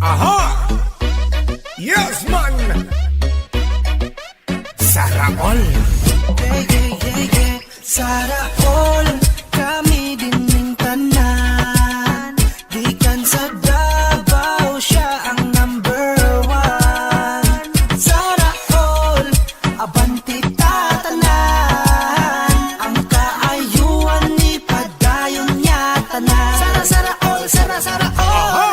Aha! Yes, man! Sana all! Sana all kami din ng tanan. Di kan sa Davao siya ang number one. Sana all abanti tatanan. Ang kaayuan ni padayon niya tanan. Sana all, sana all. Aha!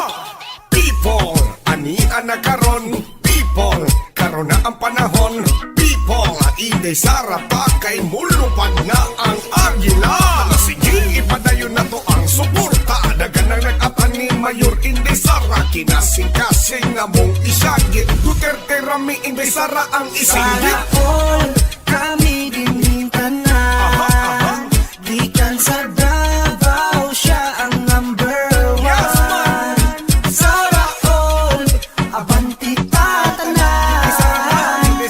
People, ani anak karon. People, karon na ang panahon. People, ide Sara pa kay mulupad na ang agila. Sige, ipadayon na to ang suporta. Dagan ang nag-apan ni Mayor Inday Sara. Kinasing-kasing nga mong isagit. Duterte Rami Inday Sara ang isinggit. Sana all kami din ng tanan. Di kan sa Davao siya ang number one. Yes, man! Sana all abanti tatanan.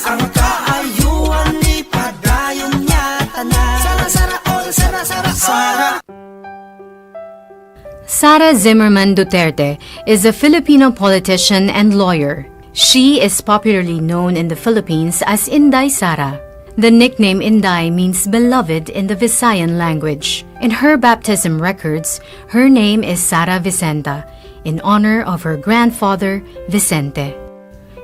Ang kaayuan ni padayon niya tanan. Sana all, sana Sara Zimmerman Duterte is a Filipino politician and lawyer. She is popularly known in the Philippines as Inday Sara. The nickname Inday means beloved in the Visayan language. In her baptism records, her name is Sara Vicenta, in honor of her grandfather, Vicente.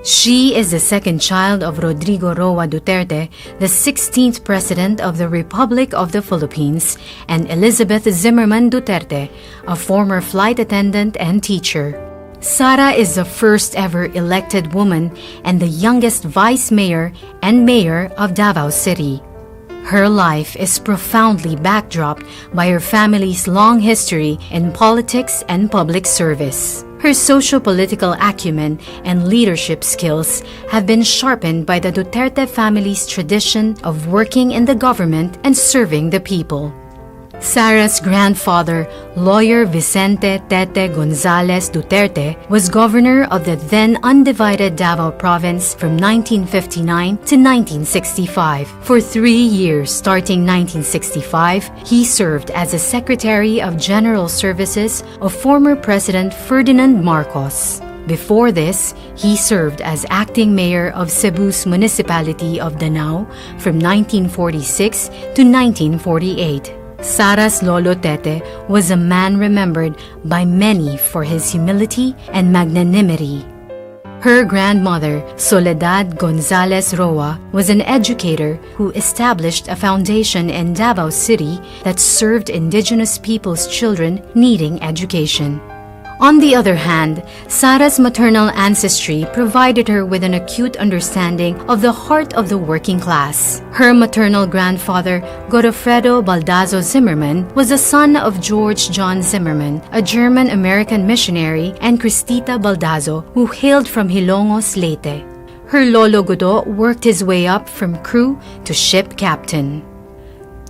She is the second child of Rodrigo Roa Duterte, the 16th President of the Republic of the Philippines, and Elizabeth Zimmerman Duterte, a former flight attendant and teacher. Sara is the first ever elected woman and the youngest vice mayor and mayor of Davao City. Her life is profoundly backdropped by her family's long history in politics and public service. Her socio-political acumen and leadership skills have been sharpened by the Duterte family's tradition of working in the government and serving the people. Sara's grandfather, lawyer Vicente Tete Gonzales Duterte, was governor of the then undivided Davao Province from 1959 to 1965. For 3 years, starting 1965, he served as a Secretary of General Services of former President Ferdinand Marcos. Before this, he served as acting mayor of Cebu's municipality of Danao from 1946 to 1948. Sara's Lolo Tete was a man remembered by many for his humility and magnanimity. Her grandmother, Soledad Gonzales Roa, was an educator who established a foundation in Davao City that served indigenous people's children needing education. On the other hand, Sara's maternal ancestry provided her with an acute understanding of the heart of the working class. Her maternal grandfather, Godofredo Baldazo Zimmerman, was a son of George John Zimmerman, a German-American missionary, and Cristita Baldazo, who hailed from Hilongos, Leyte. Her Lolo Godo worked his way up from crew to ship captain.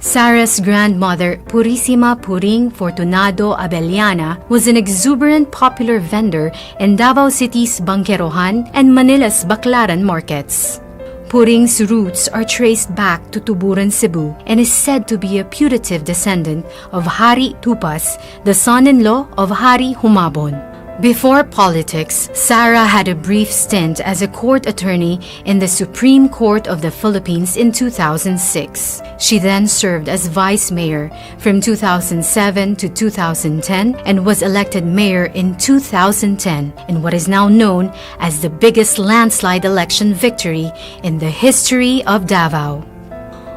Sara's grandmother, Purissima Puring Fortunado Abellana, was an exuberant popular vendor in Davao City's Bangkerohan and Manila's Baclaran markets. Puring's roots are traced back to Tuburan, Cebu, and is said to be a putative descendant of Hari Tupas, the son-in-law of Hari Humabon. Before politics, Sara had a brief stint as a court attorney in the Supreme Court of the Philippines in 2006. She then served as vice mayor from 2007 to 2010 and was elected mayor in 2010 in what is now known as the biggest landslide election victory in the history of Davao.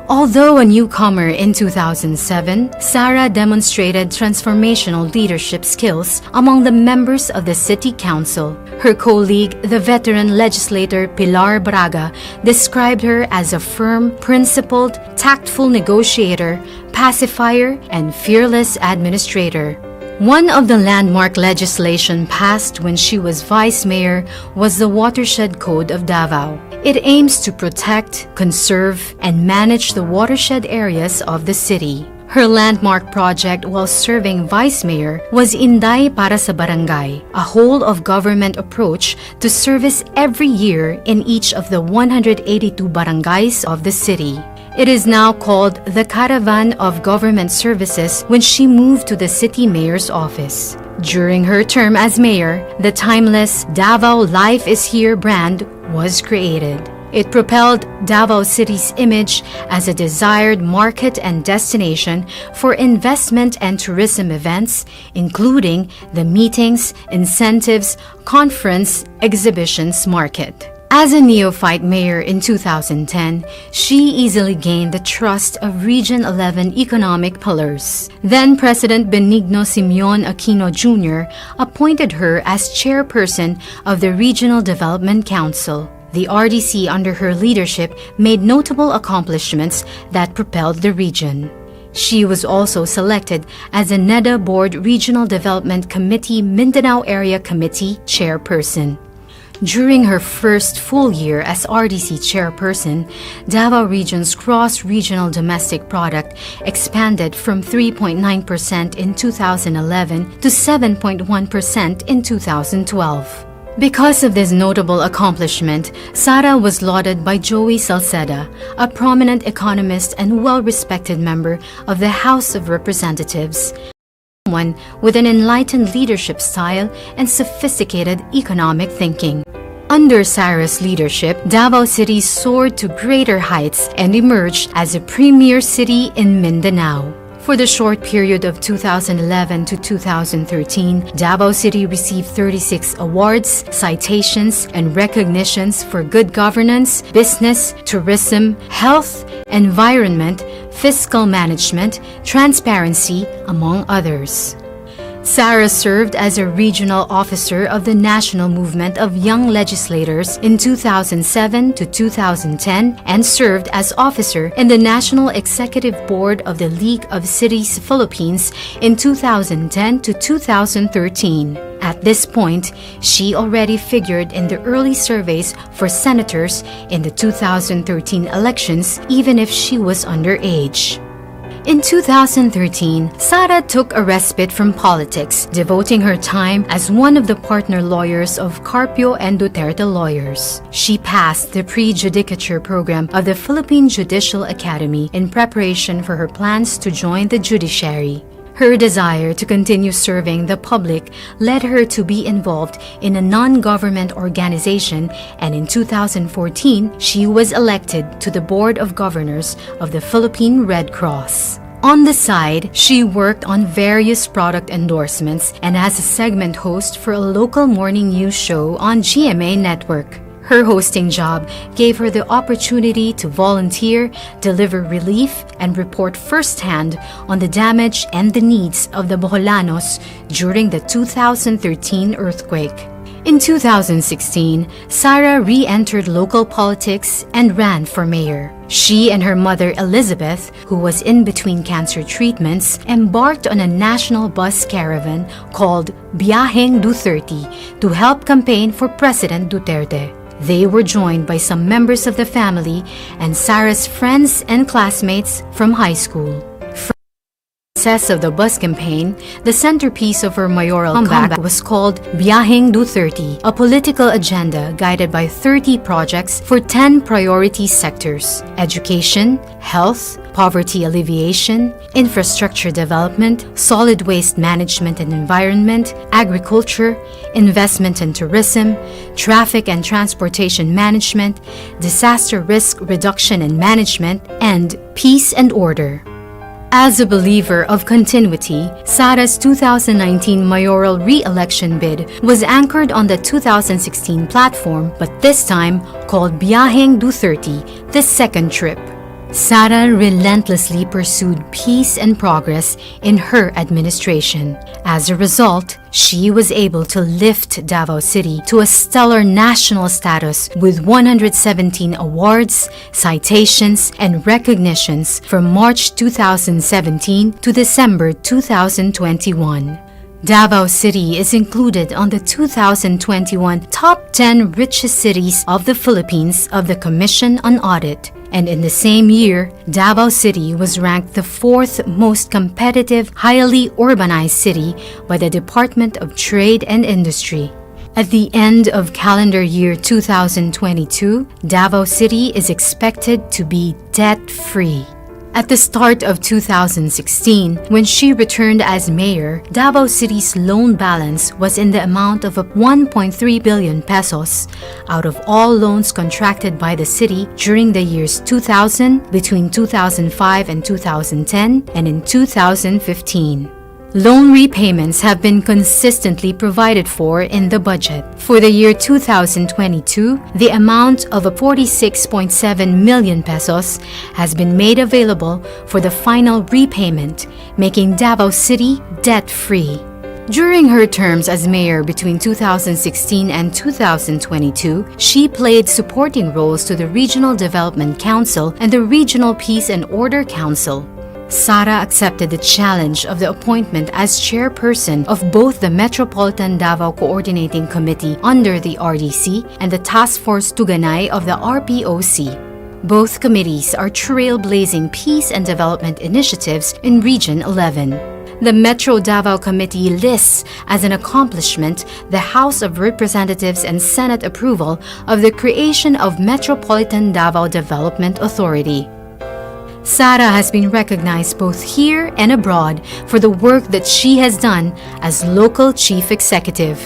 Although a newcomer in 2007, Sara demonstrated transformational leadership skills among the members of the City Council. Her colleague, the veteran legislator Pilar Braga, described her as a firm, principled, tactful negotiator, pacifier, and fearless administrator. One of the landmark legislation passed when she was vice mayor was the Watershed Code of Davao. It aims to protect, conserve, and manage the watershed areas of the city. Her landmark project while serving vice mayor was Inday Para sa Barangay, a whole-of-government approach to service every year in each of the 182 barangays of the city. It is now called the Caravan of Government Services when she moved to the city mayor's office. During her term as mayor, the timeless Davao Life is Here brand was created. It propelled Davao City's image as a desired market and destination for investment and tourism events, including the meetings, incentives, conference, exhibitions market. As a neophyte mayor in 2010, she easily gained the trust of Region 11 economic pillars. Then President Benigno Simeon Aquino Jr. appointed her as chairperson of the Regional Development Council. The RDC under her leadership made notable accomplishments that propelled the region. She was also selected as a NEDA Board Regional Development Committee Mindanao Area Committee chairperson. During her first full year as RDC chairperson, Davao Region's gross regional domestic product expanded from 3.9% in 2011 to 7.1% in 2012. Because of this notable accomplishment, Sara was lauded by Joey Salceda, a prominent economist and well-respected member of the House of Representatives, someone with an enlightened leadership style and sophisticated economic thinking. Under Sara's leadership, Davao City soared to greater heights and emerged as a premier city in Mindanao. For the short period of 2011 to 2013, Davao City received 36 awards, citations, and recognitions for good governance, business, tourism, health, environment, fiscal management, transparency, among others. Sara served as a regional officer of the National Movement of Young Legislators in 2007 to 2010 and served as officer in the National Executive Board of the League of Cities Philippines in 2010 to 2013. At this point, she already figured in the early surveys for senators in the 2013 elections, even if she was underage. In 2013, Sara took a respite from politics, devoting her time as one of the partner lawyers of Carpio and Duterte lawyers. She passed the pre-judicature program of the Philippine Judicial Academy in preparation for her plans to join the judiciary. Her desire to continue serving the public led her to be involved in a non-government organization, and in 2014, she was elected to the Board of Governors of the Philippine Red Cross. On the side, she worked on various product endorsements and as a segment host for a local morning news show on GMA Network. Her hosting job gave her the opportunity to volunteer, deliver relief, and report firsthand on the damage and the needs of the Boholanos during the 2013 earthquake. In 2016, Sara re-entered local politics and ran for mayor. She and her mother Elizabeth, who was in between cancer treatments, embarked on a national bus caravan called Biyaheng Duterte to help campaign for President Duterte. They were joined by some members of the family and Sara's friends and classmates from high school. For the success of the bus campaign, the centerpiece of her mayoral comeback was called Biyaheng Duterte, a political agenda guided by 30 projects for 10 priority sectors: education, health, poverty alleviation, infrastructure development, solid waste management and environment, agriculture, investment and tourism, traffic and transportation management, disaster risk reduction and management, and peace and order. As a believer of continuity, Sara's 2019 mayoral re-election bid was anchored on the 2016 platform, but this time called Biyaheng Duterte, the second trip. Sara relentlessly pursued peace and progress in her administration. As a result, she was able to lift Davao City to a stellar national status with 117 awards, citations, and recognitions from March 2017 to December 2021. Davao City is included on the 2021 Top 10 Richest Cities of the Philippines of the Commission on Audit. And in the same year, Davao City was ranked the 4th most competitive, highly urbanized city by the Department of Trade and Industry. At the end of calendar year 2022, Davao City is expected to be debt-free. At the start of 2016, when she returned as mayor, Davao City's loan balance was in the amount of 1.3 billion pesos out of all loans contracted by the city during the years 2000, between 2005 and 2010, and in 2015. Loan repayments have been consistently provided for in the budget. For the year 2022, the amount of 46.7 million pesos has been made available for the final repayment, making Davao City debt-free. During her terms as mayor between 2016 and 2022, she played supporting roles to the Regional Development Council and the Regional Peace and Order Council. Sara accepted the challenge of the appointment as chairperson of both the Metropolitan Davao Coordinating Committee under the RDC and the Task Force Tuganay of the RPOC. Both committees are trailblazing peace and development initiatives in Region 11. The Metro Davao Committee lists as an accomplishment the House of Representatives and Senate approval of the creation of Metropolitan Davao Development Authority. Sara has been recognized both here and abroad for the work that she has done as local chief executive.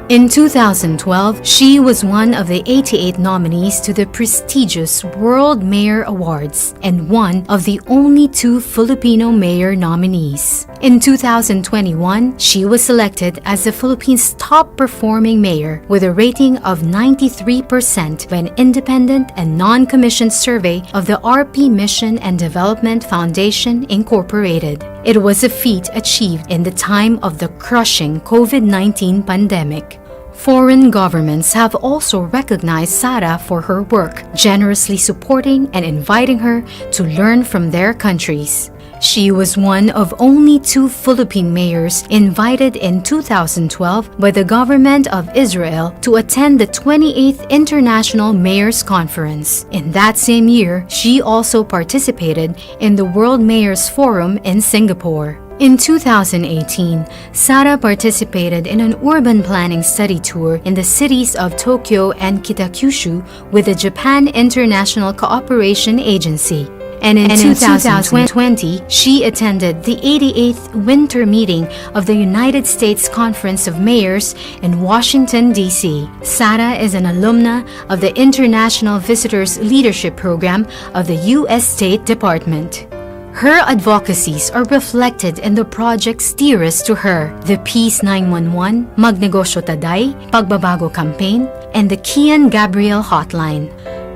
In 2012, she was one of the 88 nominees to the prestigious World Mayor Awards and one of the only 2 Filipino mayor nominees. In 2021, she was selected as the Philippines' top-performing mayor with a rating of 93% by an independent and non-commissioned survey of the RP Mission and Development Foundation, Incorporated. It was a feat achieved in the time of the crushing COVID-19 pandemic. Foreign governments have also recognized Sara for her work, generously supporting and inviting her to learn from their countries. She was one of only 2 Philippine mayors invited in 2012 by the government of Israel to attend the 28th International Mayors Conference. In that same year, she also participated in the World Mayors Forum in Singapore. In 2018, Sara participated in an urban planning study tour in the cities of Tokyo and Kitakyushu with the Japan International Cooperation Agency. And in 2020, she attended the 88th Winter Meeting of the United States Conference of Mayors in Washington, D.C. Sara is an alumna of the International Visitors Leadership Program of the U.S. State Department. Her advocacies are reflected in the projects dearest to her, the Peace 911, Magnegosyo Taday, Pagbabago Campaign, and the Kian Gabriel Hotline.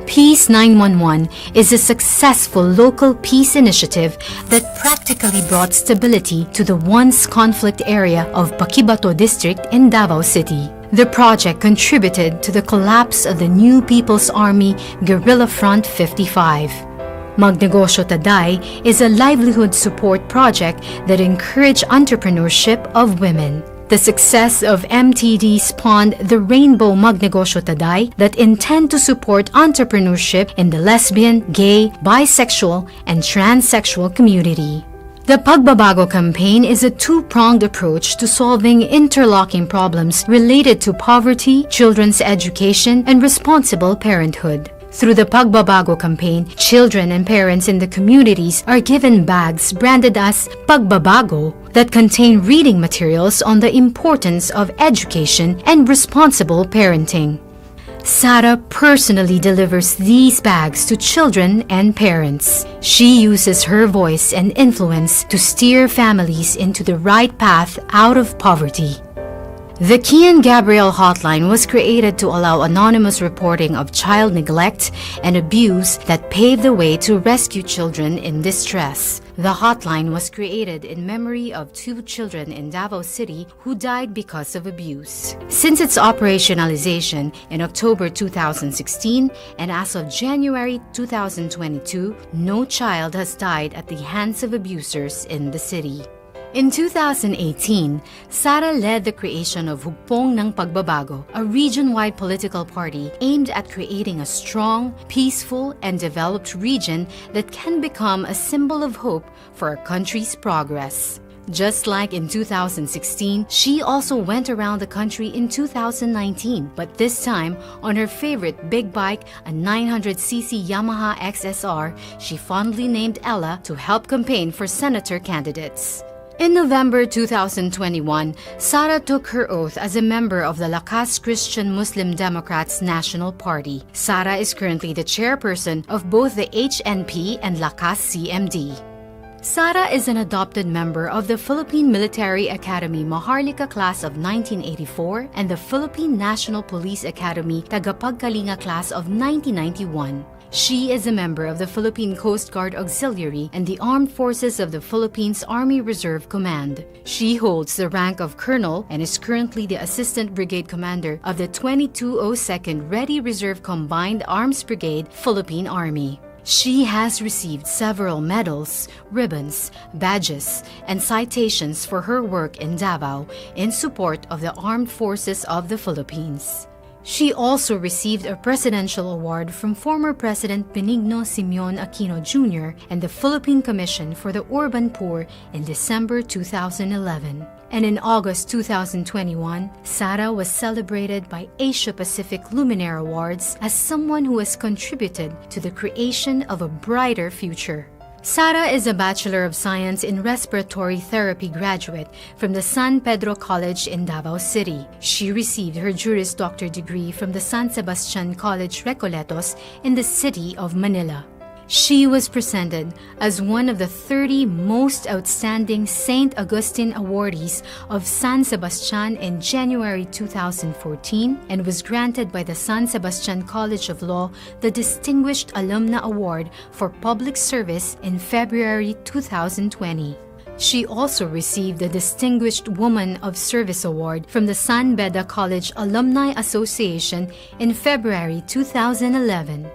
Peace 911 is a successful local peace initiative that practically brought stability to the once conflict area of Paquibato District in Davao City. The project contributed to the collapse of the New People's Army Guerrilla Front 55. Magnegosyo Taday is a livelihood support project that encouraged entrepreneurship of women. The success of MTD spawned the Rainbow Magnegosyo Taday that intend to support entrepreneurship in the lesbian, gay, bisexual, and transsexual community. The Pagbabago campaign is a 2-pronged approach to solving interlocking problems related to poverty, children's education, and responsible parenthood. Through the Pagbabago campaign, children and parents in the communities are given bags branded as Pagbabago that contain reading materials on the importance of education and responsible parenting. Sara personally delivers these bags to children and parents. She uses her voice and influence to steer families into the right path out of poverty. The Kian Gabriel Hotline was created to allow anonymous reporting of child neglect and abuse that paved the way to rescue children in distress. The hotline was created in memory of 2 children in Davao City who died because of abuse. Since its operationalization in October 2016 and as of January 2022, no child has died at the hands of abusers in the city. In 2018, Sara led the creation of Hugpong ng Pagbabago, a region-wide political party aimed at creating a strong, peaceful, and developed region that can become a symbol of hope for our country's progress. Just like in 2016, she also went around the country in 2019, but this time on her favorite big bike, a 900cc Yamaha XSR, she fondly named Ella to help campaign for senator candidates. In November 2021, Sara took her oath as a member of the Lakas Christian Muslim Democrats National Party. Sara is currently the chairperson of both the HNP and Lakas CMD. Sara is an adopted member of the Philippine Military Academy Maharlika class of 1984 and the Philippine National Police Academy Tagapagkalinga class of 1991. She is a member of the Philippine Coast Guard Auxiliary and the Armed Forces of the Philippines Army Reserve Command. She holds the rank of Colonel and is currently the Assistant Brigade Commander of the 2202nd Ready Reserve Combined Arms Brigade, Philippine Army. She has received several medals, ribbons, badges, and citations for her work in Davao in support of the Armed Forces of the Philippines. She also received a presidential award from former President Benigno Simeon Aquino Jr. and the Philippine Commission for the Urban Poor in December 2011. And in August 2021, Sara was celebrated by Asia Pacific Luminaire Awards as someone who has contributed to the creation of a brighter future. Sara is a Bachelor of Science in Respiratory Therapy graduate from the San Pedro College in Davao City. She received her Juris Doctor degree from the San Sebastian College Recoletos in the city of Manila. She was presented as one of the 30 most outstanding St. Augustine awardees of San Sebastian in January 2014 and was granted by the San Sebastian College of Law the Distinguished Alumna Award for Public Service in February 2020. She also received the Distinguished Woman of Service Award from the San Beda College Alumni Association in February 2011.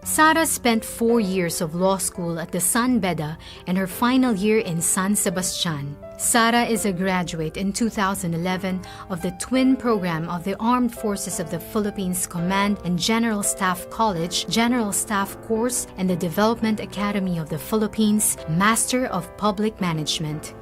Sara spent 4 years of law school at the San Beda and her final year in San Sebastian. Sara is a graduate in 2011 of the twin program of the Armed Forces of the Philippines Command and General Staff College, General Staff Course, and the Development Academy of the Philippines, Master of Public Management.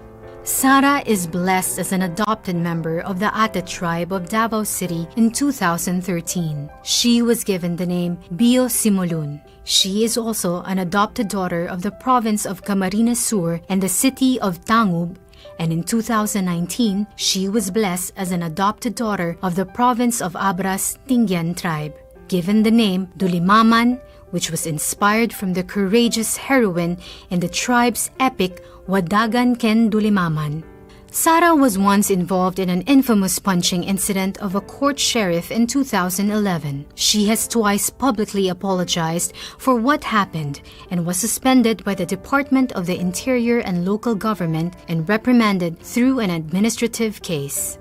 Sara is blessed as an adopted member of the Ate tribe of Davao City in 2013. She was given the name Bio Simulun. She is also an adopted daughter of the province of Camarines Sur and the city of Tangub, and in 2019, she was blessed as an adopted daughter of the province of Abras Tingyan tribe, given the name Dulimaman, which was inspired from the courageous heroine in the tribe's epic Wadagan Ken Dulimaman. Sara was once involved in an infamous punching incident of a court sheriff in 2011. She has twice publicly apologized for what happened and was suspended by the Department of the Interior and Local Government and reprimanded through an administrative case.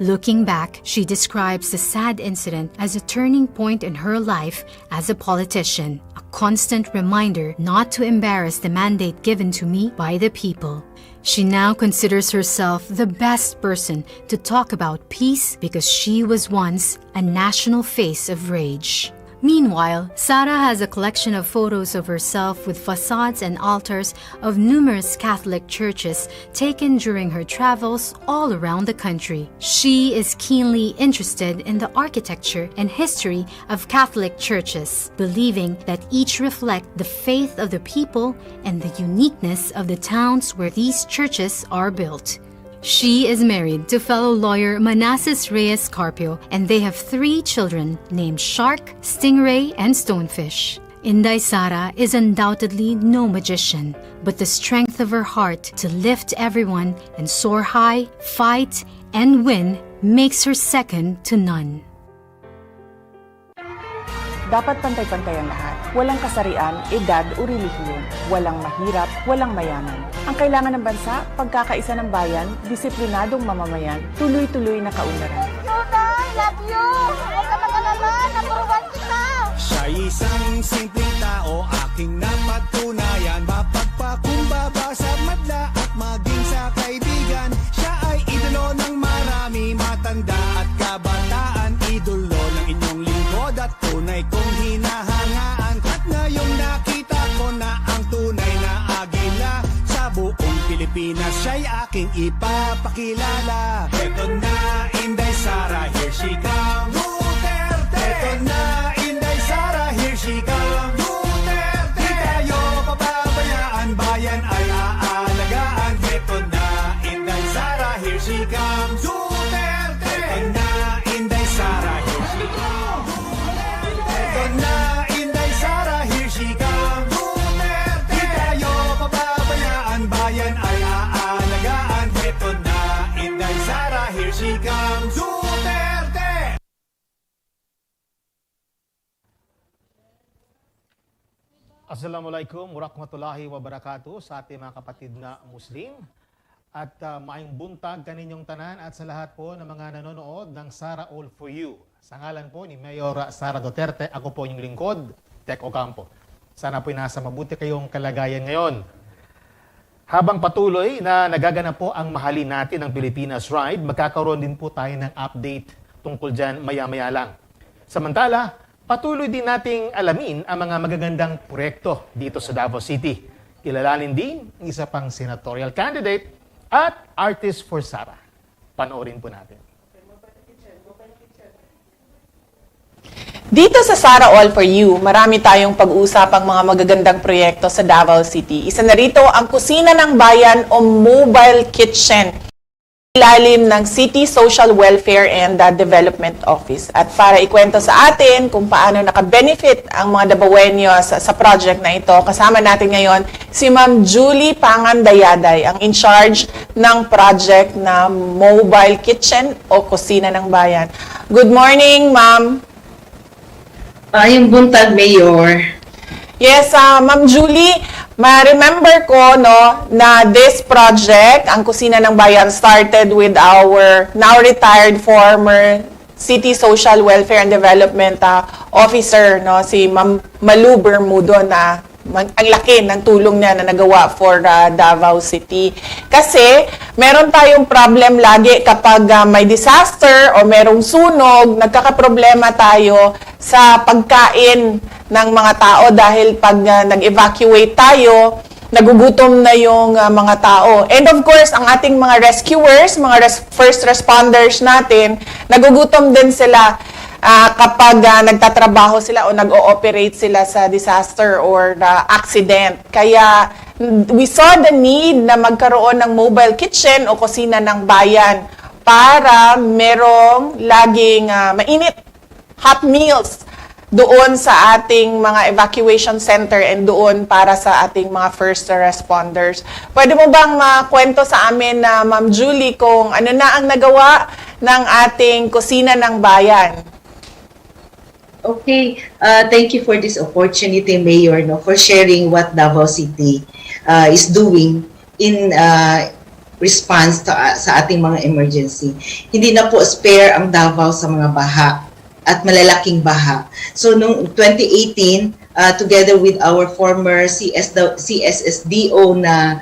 Looking back, she describes the sad incident as a turning point in her life as a politician, a constant reminder not to embarrass the mandate given to me by the people. She now considers herself the best person to talk about peace because she was once a national face of rage. Meanwhile, Sara has a collection of photos of herself with facades and altars of numerous Catholic churches taken during her travels all around the country. She is keenly interested in the architecture and history of Catholic churches, believing that each reflect the faith of the people and the uniqueness of the towns where these churches are built. She is married to fellow lawyer Manassas Reyes Carpio, and they have 3 children named Shark, Stingray, and Stonefish. Inday Sara is undoubtedly no magician, but the strength of her heart to lift everyone and soar high, fight, and win makes her second to none. Dapat pantay-pantay ang lahat. Walang kasarian, edad o relihiyon. Walang mahirap, walang mayaman. Ang kailangan ng bansa, pagkakaisa ng bayan, disiplinadong mamamayan, tuloy-tuloy na kaunlaran. Tuday, love you! Huwag ka mag-alala, number 1 kita! Siya'y isang simpleng tao, aking napatunayan. Mapagpakumbaba sa madla at maging sa kaibigan. Siya ay idolo ng marami, matanda at kabataan. Idolo ng inyong lingkod at tunay kong hinahangaan. At ngayong nakita ko na ang tunay na agila sa buong Pilipinas, siya'y aking ipapakilala. Eto na, Inday Sara, here she comes. Duterte! Eto na, Inday Sara, here she comes. Duterte! Di tayo pababayaan, bayan ay aalagaan. Eto na, Inday Sara, here she comes. Duterte! Eto na, Inday Sara, here she comes. Eto na, Inday Sara, here she comes. Duterte! Di tayo pababayaan, bayan ay aalagaan. Eto na, Inday Sara, here she comes. Duterte! Assalamualaikum warahmatullahi wabarakatuh sa ating mga kapatid na Muslim. At maayong buntag kaninyong tanan at sa lahat po ng mga nanonood ng SA4U. Sa ngalan po ni Mayor Sara Duterte, ako po yung lingkod, Tek Ocampo. Sana po'y nasa mabuti kayong kalagayan ngayon. Habang patuloy na nagaganap po ang mahalin natin ng Pilipinas Ride, magkakaroon din po tayo ng update tungkol dyan maya-maya lang. Samantala, patuloy din nating alamin ang mga magagandang proyekto dito sa Davao City. Kilalanin din ang isa pang senatorial candidate at artist for Sara. Panoorin po natin. Dito sa Sara All For You, marami tayong pag-uusapang mga magagandang proyekto sa Davao City. Isa na rito ang Kusina ng Bayan o Mobile Kitchen, ilalim ng City Social Welfare and Development Office. At para ikwento sa atin kung paano naka-benefit ang mga Dabawenyo sa project na ito, kasama natin ngayon si Ma'am Julie Pangandayaday, ang in charge ng project na Mobile Kitchen o Kusina ng Bayan. Good morning, Ma'am. Yung buntag, Mayor. Yes, Ma'am Julie, ma-remember ko no, na this project, ang Kusina ng Bayan, started with our now retired former City Social Welfare and Development Officer, no, si Ma'am Malu Bermudo, na ang laki ng tulong niya na nagawa for Davao City. Kasi meron tayong problem lagi kapag may disaster o merong sunog, nagkakaproblema tayo sa pagkain ng mga tao dahil pag nag-evacuate tayo, nagugutom na yung mga tao. And of course, ang ating mga rescuers, mga first responders natin, nagugutom din sila kapag nagtatrabaho sila o nag-ooperate sila sa disaster or accident. Kaya we saw the need na magkaroon ng mobile kitchen o kusina ng bayan para merong laging mainit, hot meals doon sa ating mga evacuation center and doon para sa ating mga first responders. Pwede mo bang makwento sa amin na Ma'am Julie kung ano na ang nagawa ng ating kusina ng bayan? Okay, thank you for this opportunity, Mayor, no, for sharing what Davao City is doing in response to, sa ating mga emergency. Hindi na po spare ang Davao sa mga baha at malalaking baha. So, noong 2018, together with our former CSSDO na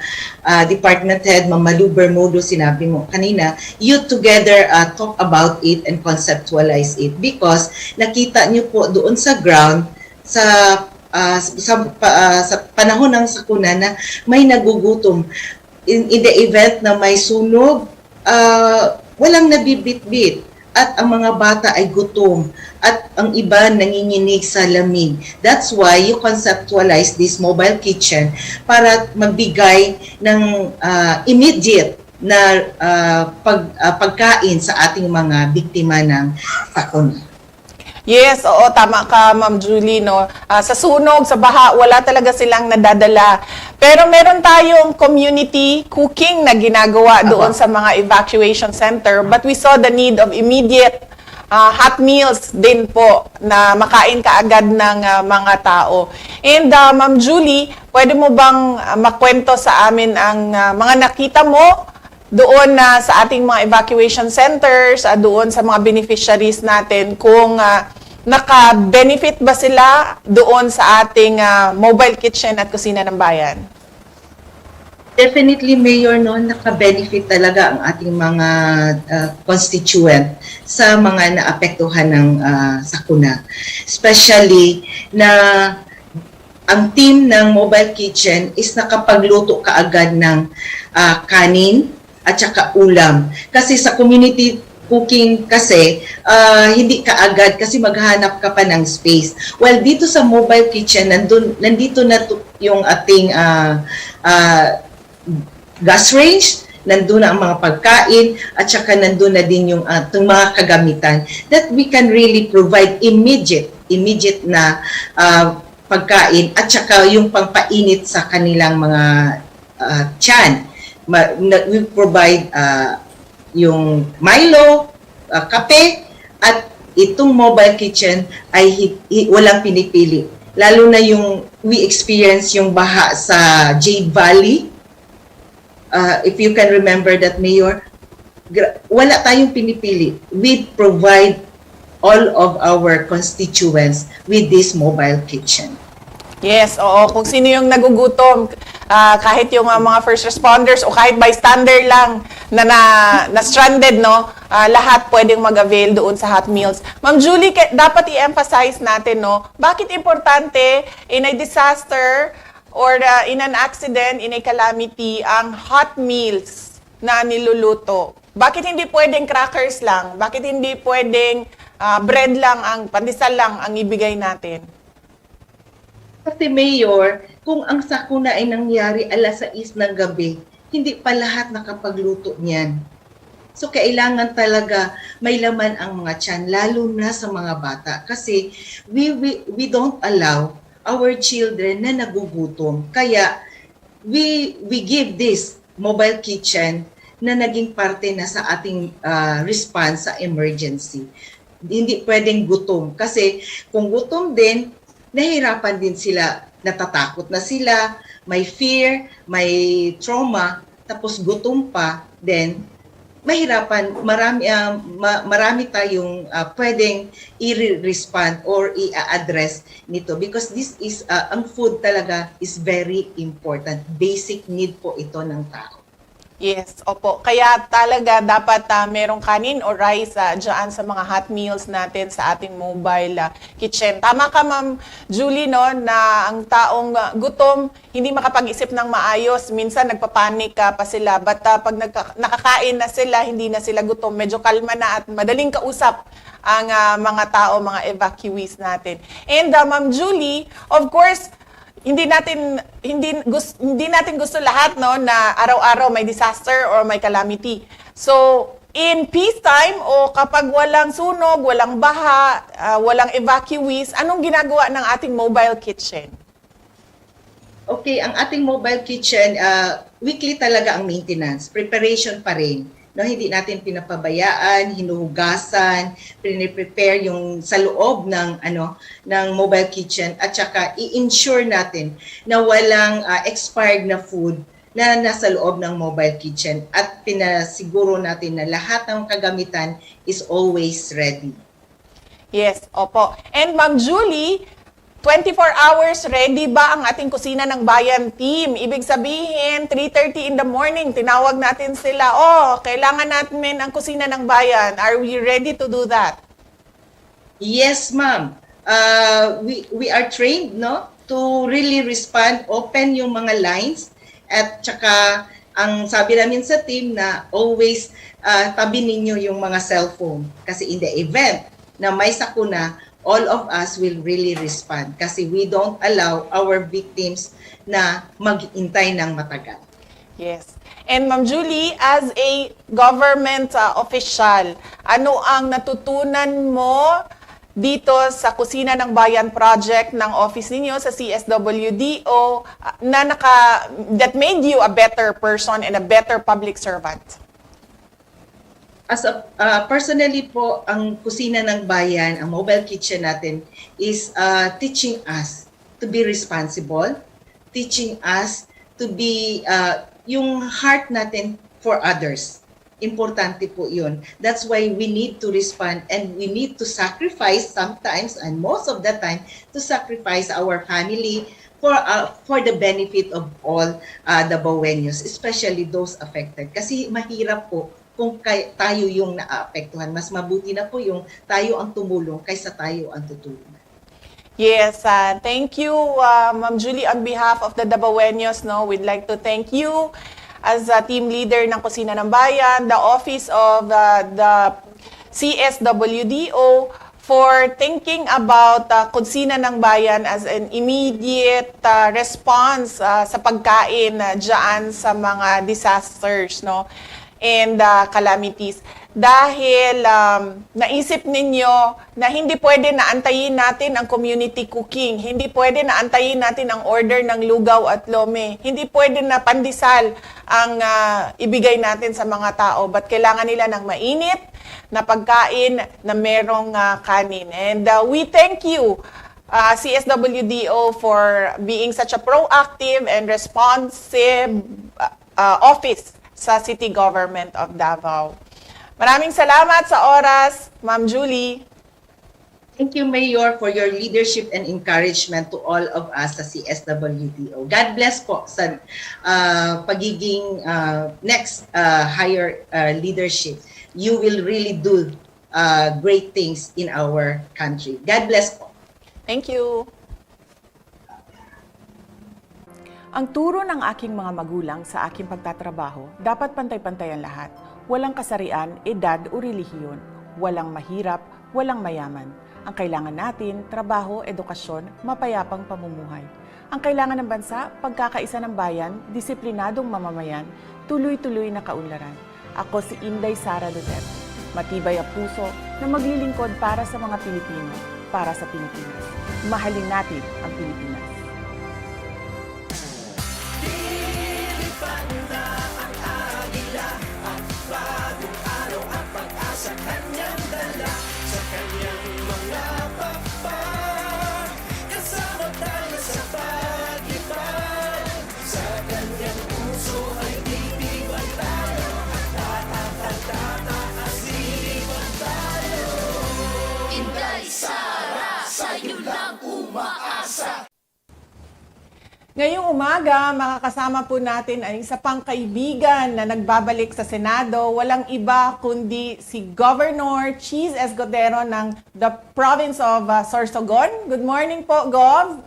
Department Head, Ma'am Malu Bermudo, sinabi mo kanina, you together talk about it and conceptualize it because nakita niyo po doon sa ground, sa panahon ng sakuna na may nagugutom. In the event na may sunog, walang nabibitbit. At ang mga bata ay gutom at ang iba nanginginig sa lamig. That's why you conceptualize this mobile kitchen para magbigay ng immediate na pagkain sa ating mga biktima ng sakuna. Yes, oo, tama ka, Ma'am Julie, no. Sa sunog, sa baha, wala talaga silang nadadala. Pero meron tayong community cooking na ginagawa doon sa mga evacuation center. But we saw the need of immediate hot meals din po na makain kaagad ng mga tao. And Ma'am Julie, pwede mo bang makwento sa amin ang mga nakita mo doon sa ating mga evacuation centers, doon sa mga beneficiaries natin, kung naka-benefit ba sila doon sa ating mobile kitchen at kusina ng bayan? Definitely, Mayor, no, naka-benefit talaga ang ating mga constituent sa mga naapektuhan ng sakuna. Especially na ang team ng mobile kitchen is nakapagluto kaagad ng kanin, at saka ulam. Kasi sa community cooking kasi, hindi ka agad kasi maghanap ka pa ng space. Well, dito sa mobile kitchen, nandito na yung ating gas range, nandun na ang mga pagkain, at saka nandun na din yung ating mga kagamitan that we can really provide immediate na pagkain at saka yung pangpainit sa kanilang mga tiyan. We provide yung Milo, kape, at itong mobile kitchen ay walang pinipili. Lalo na yung we experience yung baha sa Jade Valley. If you can remember that, Mayor, wala tayong pinipili. We provide all of our constituents with this mobile kitchen. Yes, oo. Kung sino yung nagugutom, kahit yung mga first responders o kahit bystander lang na stranded, no, lahat pwedeng mag-avail doon sa hot meals. Ma'am Julie, dapat i-emphasize natin, no, bakit importante in a disaster or in an accident, in a calamity, ang hot meals na niluluto. Bakit hindi pwedeng crackers lang? Bakit hindi pwedeng bread lang, pandesal lang ang ibigay natin? Kasi Mayor, kung ang sakuna ay nangyari alas 6 ng gabi, hindi pa lahat nakapagluto niyan. So kailangan talaga may laman ang mga tiyan, lalo na sa mga bata. Kasi we don't allow our children na nagugutom. Kaya we give this mobile kitchen na naging parte na sa ating response sa emergency. Hindi pwedeng gutom. Kasi kung gutom din, nahihirapan din sila, natatakot na sila, may fear, may trauma, tapos gutom pa, then mahirapan, marami tayong pwedeng i-respond or i-address nito because this is, ang food talaga is very important. Basic need po ito ng tao. Yes, opo. Kaya talaga dapat merong kanin o rice dyan sa mga hot meals natin sa ating mobile kitchen. Tama ka, Ma'am Julie, no, na ang taong gutom, hindi makapag-isip ng maayos. Minsan nagpapanik pa sila. But pag nakakain na sila, hindi na sila gutom. Medyo kalma na at madaling kausap ang mga tao, mga evacuees natin. And Ma'am Julie, of course, hindi natin gusto lahat, no, na araw-araw may disaster or may calamity. So in peacetime o kapag walang sunog, walang baha, walang evacuees, anong ginagawa ng ating mobile kitchen? Okay, ang ating mobile kitchen, weekly talaga ang maintenance, preparation pa rin. No, hindi natin pinapabayaan, hinuhugasan, prepare yung sa loob ng mobile kitchen at saka i-ensure natin na walang expired na food na nasa loob ng mobile kitchen at pinasiguro natin na lahat ng kagamitan is always ready. Yes, opo. And Ma'am Julie, 24 hours ready ba ang ating Kusina ng Bayan team? Ibig sabihin, 3:30 in the morning, tinawag natin sila, kailangan natin ang Kusina ng Bayan. Are we ready to do that? Yes, ma'am. We are trained, no, to really respond, open yung mga lines, at saka ang sabi namin sa team na always tabi ninyo yung mga cellphone. Kasi in the event na may sakuna, all of us will really respond kasi we don't allow our victims na maghintay ng matagal. Yes. And Ma'am Julie, as a government official, ano ang natutunan mo dito sa Kusina ng Bayan project ng office ninyo sa CSWDO that made you a better person and a better public servant? Personally po, ang Kusina ng Bayan, ang mobile kitchen natin is teaching us to be responsible, teaching us to be yung heart natin for others. Importante po yun. That's why we need to respond and we need to sacrifice sometimes and most of the time to sacrifice our family for the benefit of all Dabawenyos, especially those affected. Kasi mahirap po kung tayo yung naapektuhan. Mas mabuti na po yung tayo ang tumulong kaysa tayo ang tutulungan. Yes, thank you, Ma'am Julie. On behalf of the Dabawenyos, no, we'd like to thank you as a team leader ng Kusina ng Bayan, the Office of the CSWDO, for thinking about Kusina ng Bayan as an immediate response sa pagkain dyan sa mga disasters, no, and calamities. Dahil naisip ninyo na hindi pwede na antayin natin ang community cooking, hindi pwede na antayin natin ang order ng lugaw at lome, hindi pwede na pandesal ang ibigay natin sa mga tao, but kailangan nila ng mainit na pagkain na merong kanin. And we thank you, CSWDO, for being such a proactive and responsive office sa City Government of Davao. Maraming salamat sa oras, Ma'am Julie. Thank you, Mayor, for your leadership and encouragement to all of us sa CSWDO. God bless po sa pagiging next higher leadership. You will really do great things in our country. God bless po. Thank you. Ang turo ng aking mga magulang sa aking pagtatrabaho, dapat pantay-pantay ang lahat. Walang kasarian, edad o relihiyon. Walang mahirap, walang mayaman. Ang kailangan natin, trabaho, edukasyon, mapayapang pamumuhay. Ang kailangan ng bansa, pagkakaisa ng bayan, disiplinadong mamamayan, tuloy-tuloy na kaunlaran. Ako si Inday Sara Duterte. Matibay ang puso na maglilingkod para sa mga Pilipino, para sa Pilipinas. Mahalin natin ang Pilipinas. Ngayong umaga, makakasama po natin ang isa pang kaibigan na nagbabalik sa Senado. Walang iba kundi si Governor Chiz Escudero ng the province of Sorsogon. Good morning po, Gov.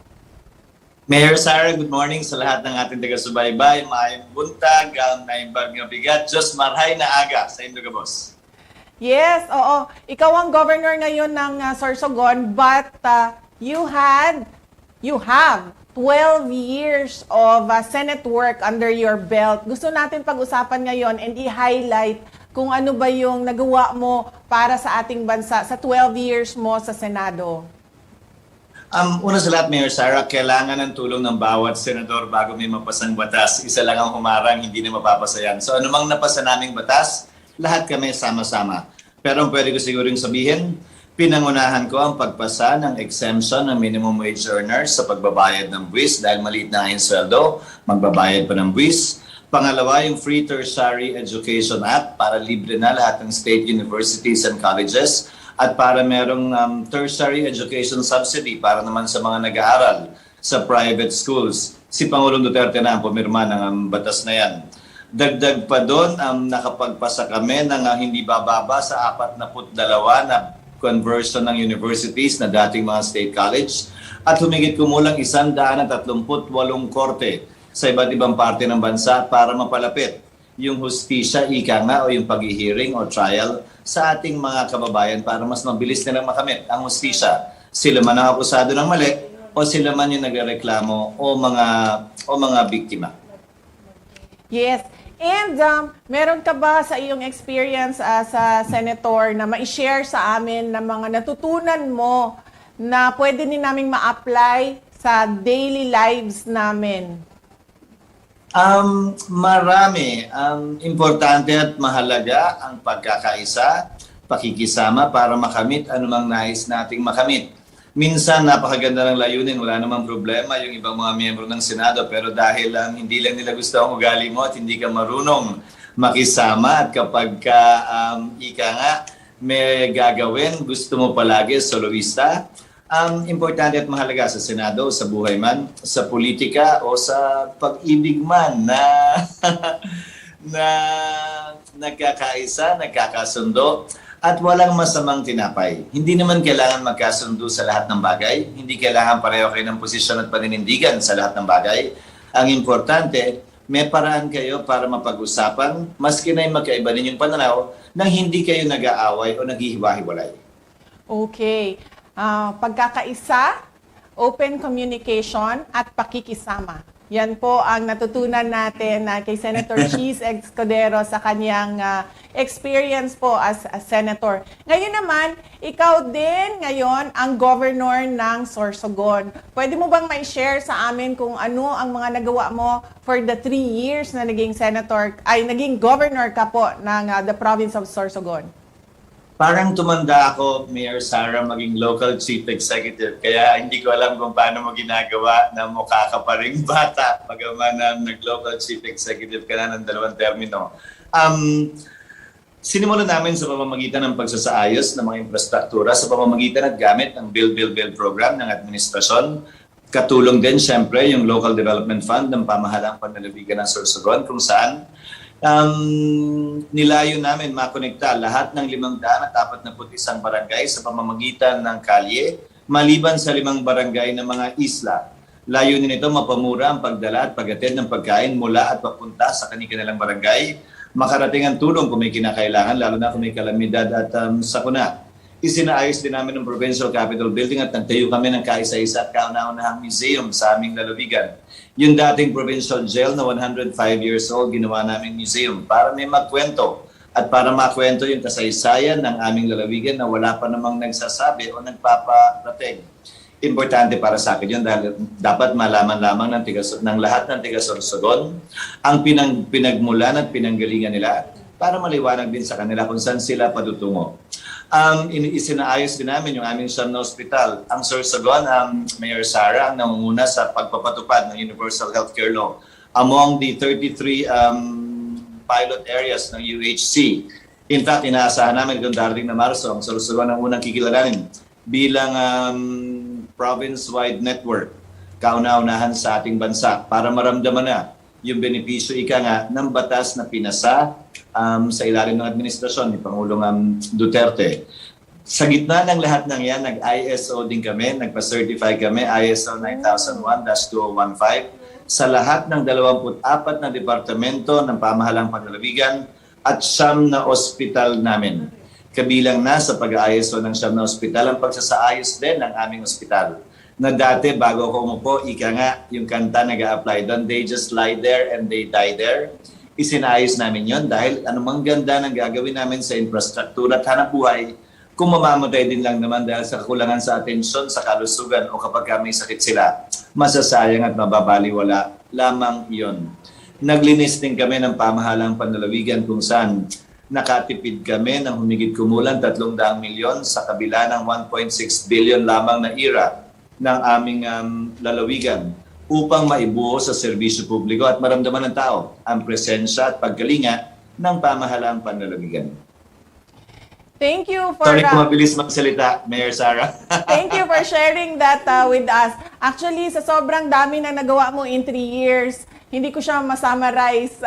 Mayor Sara, good morning sa lahat ng ating taga-subaybay. Maayong buntag, maayong bagong bigat. Diyos marhay na aga sa Indo Gabos. Yes, oo. Ikaw ang governor ngayon ng Sorsogon, but you have 12 years of Senate work under your belt. Gusto natin pag-usapan ngayon and i-highlight kung ano ba yung nagawa mo para sa ating bansa sa 12 years mo sa Senado. Una sa lahat, Mayor Sara, kailangan ng tulong ng bawat senador bago may mapasang batas. Isa lang ang humarang, hindi na mapapasa yan. So anumang napasa naming batas, lahat kami sama-sama. Pero ang pwede ko siguring sabihin, pinangunahan ko ang pagpasa ng exemption ng minimum wage earners sa pagbabayad ng buwis dahil maliit na ang sweldo, magbabayad pa ng buwis. Pangalawa, yung Free Tertiary Education Act para libre na lahat ng state universities and colleges at para merong tertiary education subsidy para naman sa mga nag-aaral sa private schools. Si Pangulong Duterte na ang pumirma ng batas na yan. Dagdag pa doon, nakapagpasa kami ng hindi bababa sa 42 na conversion ng universities na dating mga state college at humigit kumulang 138 korte sa iba't ibang parte ng bansa para mapalapit yung hustisya, ika nga, o yung pag-hearing o trial sa ating mga kababayan para mas mabilis nilang makamit ang hustisya. Sila man ang akusado ng mali o sila man yung nagreklamo o mga biktima. Yes. And meron ka ba sa iyong experience as a senator na ma-share sa amin na mga natutunan mo na pwede din naming ma-apply sa daily lives namin? Marami. Importante at mahalaga ang pagkakaisa, pakikisama para makamit anumang nais nating makamit. Minsan, napakaganda ng layunin, wala namang problema yung ibang mga miyembro ng Senado, pero dahil hindi lang nila gusto ang ugali mo at hindi ka marunong makisama at kapag ika nga may gagawin, gusto mo palagi soloista, importante at mahalaga sa Senado, sa buhay man, sa politika o sa pag-ibig man na nagkakaisa, nagkakasundo. At walang masamang tinapay. Hindi naman kailangan magkasundo sa lahat ng bagay. Hindi kailangan pareho kayo ng posisyon at paninindigan sa lahat ng bagay. Ang importante, may paraan kayo para mapag-usapan, maski na yung magkaiba ninyong pananaw, nang hindi kayo nag-aaway o naghihiwa-hiwalay. Okay. Pagkakaisa, open communication at pakikisama. Yan po ang natutunan natin kay Senator Chiz Escudero sa kanyang experience po as a senator. Ngayon naman, ikaw din ngayon ang governor ng Sorsogon. Pwede mo bang mai-share sa amin kung ano ang mga nagawa mo for the 3 years na naging naging governor ka po ng the province of Sorsogon? Parang tumanda ako, Mayor Sara, maging local chief executive. Kaya hindi ko alam kung paano mo ginagawa na mukha ka pa ring bata pagaman na nag-local chief executive ka na ng 2 termino. Sinimulan namin sa pamamagitan ng pagsasaayos ng mga infrastruktura, sa pamamagitan at gamit ng Build program ng administrasyon. Katulong din, siyempre, yung Local Development Fund ng pamahalang panlalawigan ng Sorsogon, kung saan nilayo namin makonekta lahat ng 541 barangay sa pamamagitan ng kalye, maliban sa 5 barangay ng mga isla. Layunin nito mapamura ang pagdala at paghatid ng pagkain mula at papunta sa kanilang barangay, makarating ang tulong kung may kinakailangan, lalo na kung may kalamidad at sakuna. Isinaayos din namin ng Provincial Capitol Building at nagtayo kami ng kaisa-isa at kauna-unahang museum sa aming lalawigan. Yung dating provincial jail na 105 years old, ginawa namin museum para may magkwento at para makwento yung kasaysayan ng aming lalawigan na wala pa namang nagsasabi o nagpaparating. Importante para sa akin yun dahil dapat malaman lamang ng lahat ng taga-Sorsogon ang pinagmulan at pinanggalingan nila para maliwanag din sa kanila kung saan sila padutungo. Isinaayos din namin yung aming siyam na ospital. Ang Sorsogon, Mayor Sara, ang nangunguna sa pagpapatupad ng Universal Healthcare Law among the 33 pilot areas ng UHC. In fact, inaasahan namin kung darating na Marso, ang Sorsogon ang unang kikilalanin bilang province-wide network, kauna-unahan sa ating bansa para maramdaman na yung benepisyo ng batas na pinasa sa ilalim ng administrasyon ni Pangulong Duterte. Sa gitna ng lahat ng yan, nag-ISO din kami, nagpa-certify kami, ISO 9001-2015, sa lahat ng 24 na departamento ng pamahalang panlalawigan at 9 na ospital namin. Kabilang na sa pag-ISO ng 9 na ospital ang pagsasaayos din ng aming ospital. Na dati, bago ako umupo, yung kanta nag-a-apply doon, they just lie there and they die there. Isinayos namin yon dahil anumang ganda ng gagawin namin sa infrastruktura at hanap buhay, kung mamamatay din lang naman dahil sa kakulangan sa atensyon, sa kalusugan o kapag may sakit sila, masasayang at mababaliwala lamang yon. Naglinis din kami ng pamahalang panlalawigan kung saan nakatipid kami ng humigit kumulang 300 milyon sa kabila ng 1.6 billion lamang na ira ng aming lalawigan upang maibuo sa serbisyo publiko at maramdaman ng tao ang presensya at pagkalinga ng pamahalaang panlalawigan. Thank you for Sorry kung mabilis magsalita, Mayor Sara. Thank you for sharing that with us. Actually, sa sobrang dami na nagawa mo in 3 years, hindi ko siya masummarize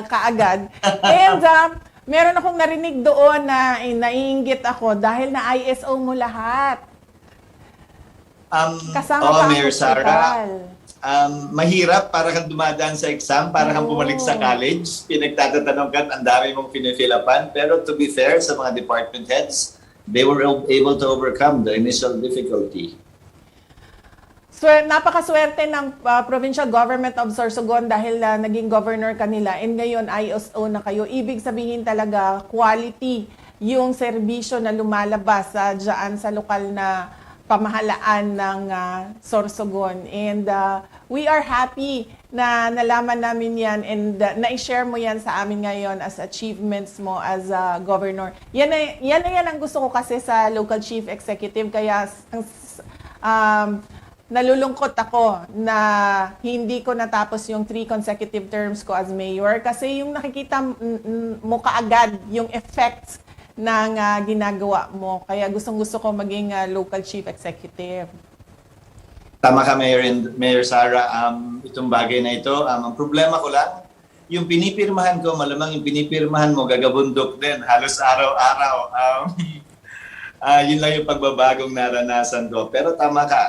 kaagad. And meron akong narinig doon na naiinggit ako dahil na ISO mo lahat. Kasama pa ang Mayor Sara, hospital. mahirap para kang dumadaan sa exam, para kang bumalik sa college. Pinagtatatanong ka, ang dami mong pinifilapan. Pero to be fair sa mga department heads, they were able to overcome the initial difficulty. So, napakaswerte ng provincial government of Sorsogon dahil naging governor kanila and ngayon ISO na kayo. Ibig sabihin talaga quality yung serbisyo na lumalabas dyan sa lokal na pamahalaan ng Sorsogon. And we are happy na nalaman namin yan and na-share mo yan sa amin ngayon as achievements mo as governor. Yan ang gusto ko kasi sa local chief executive. Kaya nalulungkot ako na hindi ko natapos yung 3 consecutive terms ko as mayor kasi yung nakikita mo kaagad yung effects ng ginagawa mo. Kaya gustong-gusto ko maging local chief executive. Tama ka, Mayor Sara. Itong bagay na ito, ang problema ko lang, yung pinipirmahan ko, malamang yung pinipirmahan mo, gagabundok din, halos araw-araw. Yun lang yung pagbabagong naranasan ko. Pero tama ka,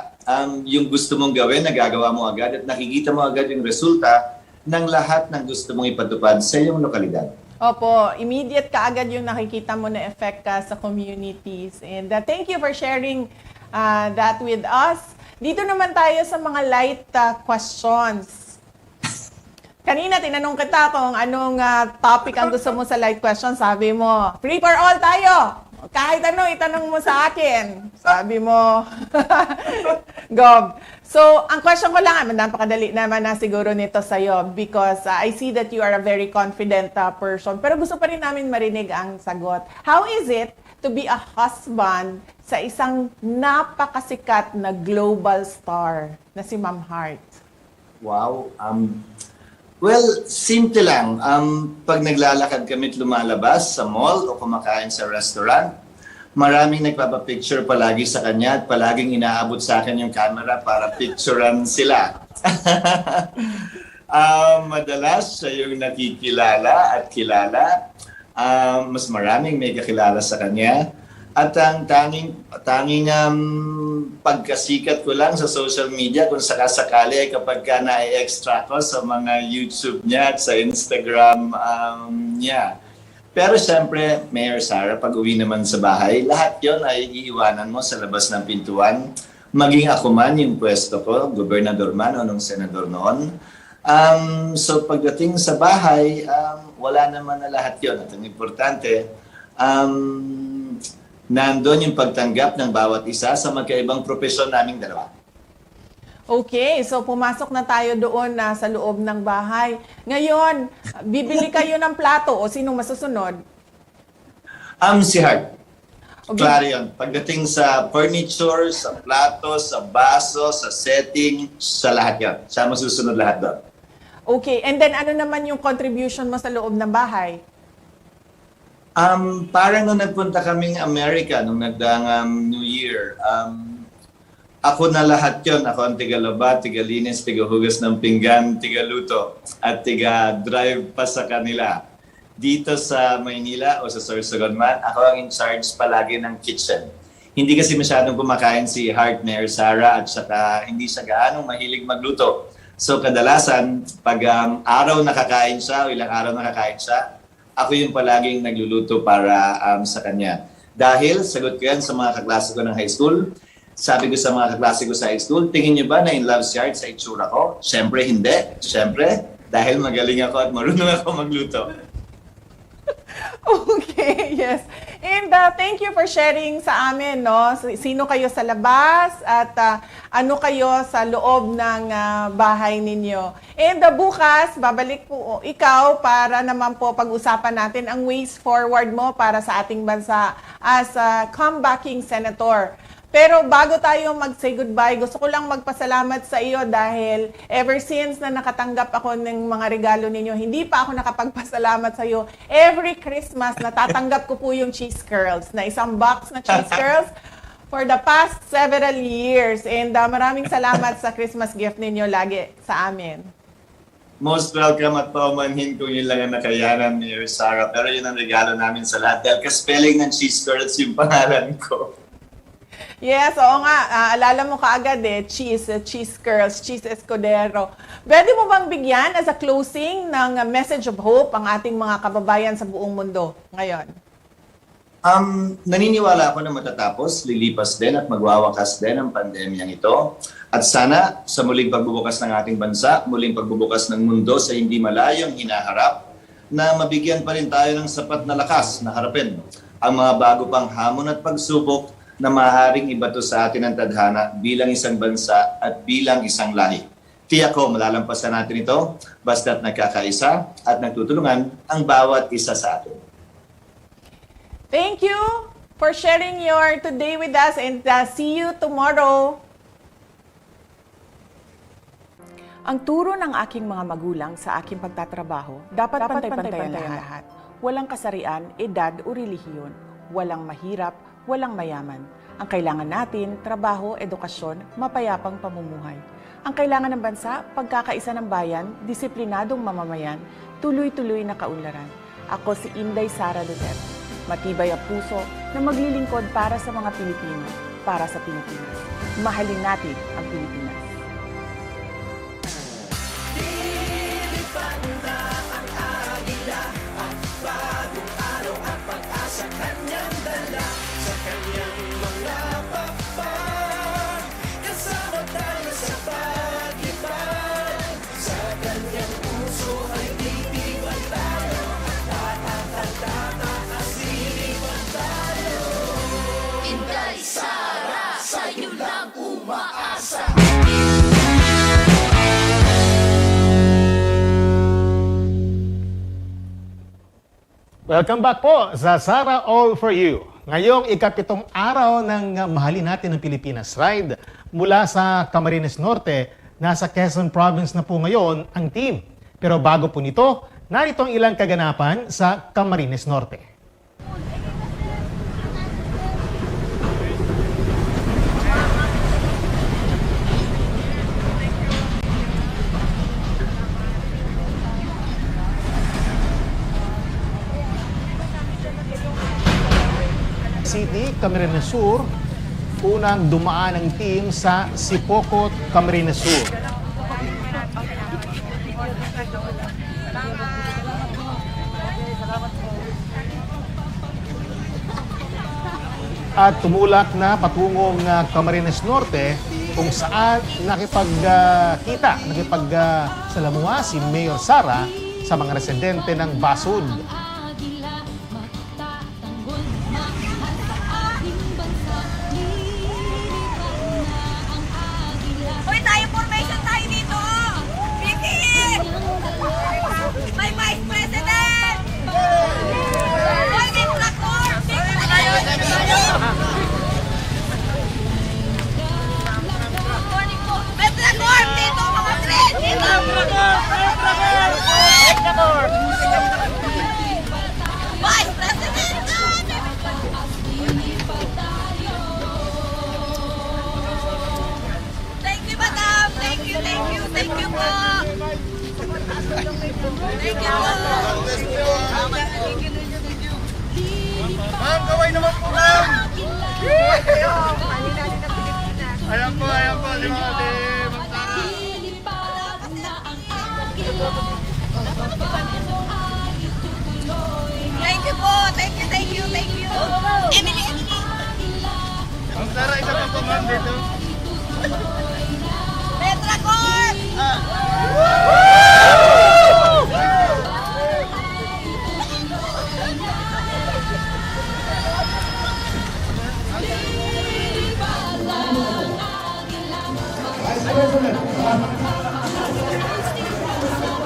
yung gusto mong gawin, nagagawa mo agad at nakikita mo agad yung resulta, ng lahat ng gusto mong ipatupad sa iyong lokalidad. Opo, immediate kaagad yung nakikita mo na effect ka sa communities. And thank you for sharing that with us. Dito naman tayo sa mga light questions. Kanina tinanong kita kung anong topic ang gusto mo sa light question. Sabi mo, free for all tayo. Kahit ano, itanong mo sa akin. Sabi mo, Gob. So, ang question ko lang, napakadali naman na siguro nito sa'yo because I see that you are a very confident person. Pero gusto pa rin namin marinig ang sagot. How is it to be a husband sa isang napakasikat na global star na si Ma'am Heart? Wow. Well, simple lang. Pag naglalakad kami at lumalabas sa mall o kumakain sa restaurant, maraming nagpapapicture palagi sa kanya at palaging inaabot sa akin yung camera para picturean sila. Madalas siya yung nakikilala at kilala. Mas maraming may kakilala sa kanya. At ang tanging pagkasikat ko lang sa social media kung sakasakali ay kapag ka na-extra ko sa mga YouTube niya at sa Instagram niya. Pero siyempre, Mayor Sara, pag uwi naman sa bahay, lahat yon ay iiwanan mo sa labas ng pintuan. Maging ako man yung pwesto ko, gobernador man o nung senador noon. So pagdating sa bahay, wala naman na lahat yon. At ang importante, nandun yung pagtanggap ng bawat isa sa magkaibang propesyon naming dalawa. Okay, so pumasok na tayo doon sa loob ng bahay. Ngayon, bibili kayo ng plato o sinong masusunod? Si Hart. Klaro yun. Pagdating sa furniture, sa plato, sa baso, sa setting, sa lahat yun. Siya masusunod lahat doon. Okay, and then ano naman yung contribution mo sa loob ng bahay? Parang nung nagpunta kaming Amerika, nung nagdaang New Year, ako na lahat yon. Ako ang tigalaba, tigalinis, tigahugas ng pinggan, tigaluto, at tiga-drive pa sa kanila. Dito sa Maynila o sa Sorsogon man, ako ang in charge palagi ng kitchen. Hindi kasi masyadong kumakain si Heart, Mayor Sara, at saka hindi siya gaanong mahilig magluto. So kadalasan, pag araw nakakain siya o ilang araw nakakain siya, ako yung palaging nagluluto para sa kanya. Dahil, sagot ko yan sa mga kaklase ko ng high school, sabi ko sa mga kaklase ko sa high school, tingin niyo ba na in love si Heart sa itsura ko? Siyempre hindi. Siyempre, dahil magaling ako at marunong ako magluto. Okay, yes. And thank you for sharing sa amin, no? Sino kayo sa labas at ano kayo sa loob ng bahay ninyo. And bukas, babalik po ikaw para naman po pag-usapan natin ang ways forward mo para sa ating bansa as a comebacking senator. Pero bago tayo mag-say goodbye, gusto ko lang magpasalamat sa iyo dahil ever since na nakatanggap ako ng mga regalo ninyo, hindi pa ako nakapagpasalamat sa iyo. Every Christmas, natatanggap ko po yung cheese curls, na isang box na cheese curls for the past several years. And maraming salamat sa Christmas gift ninyo lagi sa amin. Most welcome at paumanhin kung yun lang ang nakayanan ni Sara. Pero yun ang regalo namin sa lahat. Dahil ka-spelling ng cheese curls yung pangalan ko. Yes, oo nga. Alala mo kaagad cheese curls, Chiz Escudero. Pwede mo bang bigyan as a closing ng message of hope ang ating mga kababayan sa buong mundo ngayon? Naniniwala ako na matatapos, lilipas din at magwawakas din ang pandemyang ito. At sana sa muling pagbubukas ng ating bansa, muling pagbubukas ng mundo sa hindi malayong hinaharap, na mabigyan pa rin tayo ng sapat na lakas na harapin ang mga bago pang hamon at pagsubok na maaaring ibato sa atin ang tadhana bilang isang bansa at bilang isang lahi. Tiyak ko, malalampasan natin ito basta't nagkakaisa at nagtutulungan ang bawat isa sa atin. Thank you for sharing your today with us and see you tomorrow. Ang turo ng aking mga magulang sa aking pagtatrabaho, dapat pantay-pantay ang lahat. Walang kasarian, edad o relihiyon. Walang mahirap, walang mayaman. Ang kailangan natin, trabaho, edukasyon, mapayapang pamumuhay. Ang kailangan ng bansa, pagkakaisa ng bayan, disiplinadong mamamayan, tuloy-tuloy na kaunlaran. Ako si Inday Sara Duterte. Matibay ang puso na maglilingkod para sa mga Pilipino, para sa Pilipinas. Mahalin natin ang Pilipinas. sa'yo lang umaasa. Welcome back po sa Sara All For You. Ngayong ikapitong araw ng Mahalin Natin ng Pilipinas Ride mula sa Camarines Norte, nasa Quezon Province na po ngayon ang team. Pero bago po nito, narito ang ilang kaganapan sa Camarines Norte. City, Camarines Sur, unang dumaan ang team sa Sipocot, Camarines Sur. At tumulak na patungong Camarines Norte kung saan nakipagsalamuha si Mayor Sara sa mga residente ng Basud. May Vice President! Hoy, may traktor! Morning po! May traktor! Dito, mga friend! Dito! Vice President! Thank you, madam! Thank you, thank you, thank you po! Thank you! Ma'am, kaway naman po, ma'am! Ayan po, di ba, Thank you po! Thank you, thank you, thank you! Emily! Ma'am Sara, isa pa po, ma'am, dito. Petra Corp!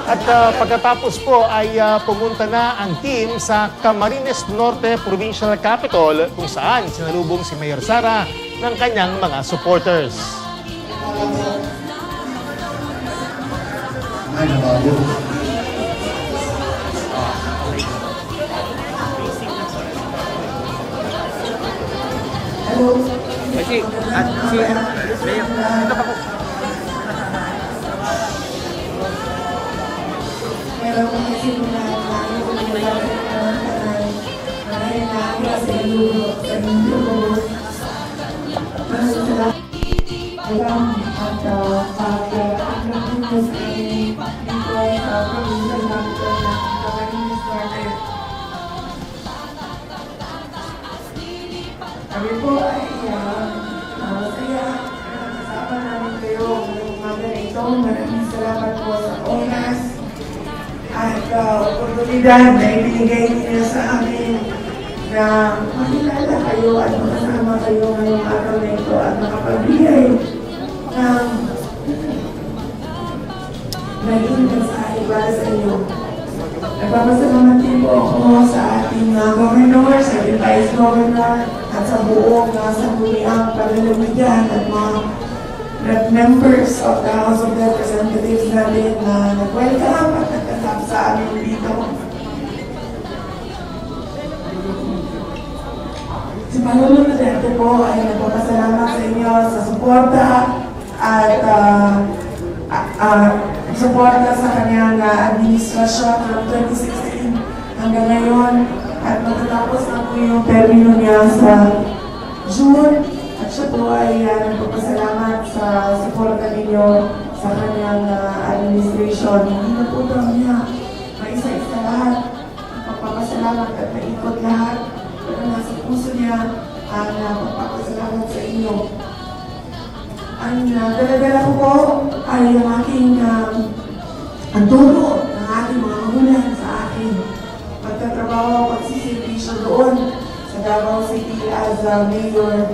At pagkatapos po ay pumunta na ang team sa Camarines Norte Provincial Capital kung saan sinalubong si Mayor Sara ng kanyang mga supporters. Kami po ay masaya kasama namin kayo ngayong umaga na ito. Maraming salamat po sa oras at oportunidad na ibinigay niyo sa amin na makilala kayo at makasama kayo ngayong araw na ito at makapagbigay ng naging mensahe para sa inyo. Nagpapasalamat din po ako sa ating governor, sa ating vice governor, at sa buong sangguniang panlalawigan at mga members of the House of Representatives natin na nag-welcome at nagtatap sa amin dito. Si Pangulo Duterte po ay nagpapasalamat sa inyo sa suporta at suporta sa kanyang administrasyon from 2016 hanggang ngayon at matatapos na po yung termino niya sa June at siya po ay nagpapasalamat sa suporta ninyo sa kanyang administration. Hindi na po daw niya maisa-isa lahat magpapasalamat at naikot lahat pero nasa puso niya ang magpapasalamat sa inyo. Ang dala-dala ko po ay ang aking ang tulong ng ating mga magulang sa akin. Pagtatrabaho, pagsiservisyo doon sa Davao City as mayor.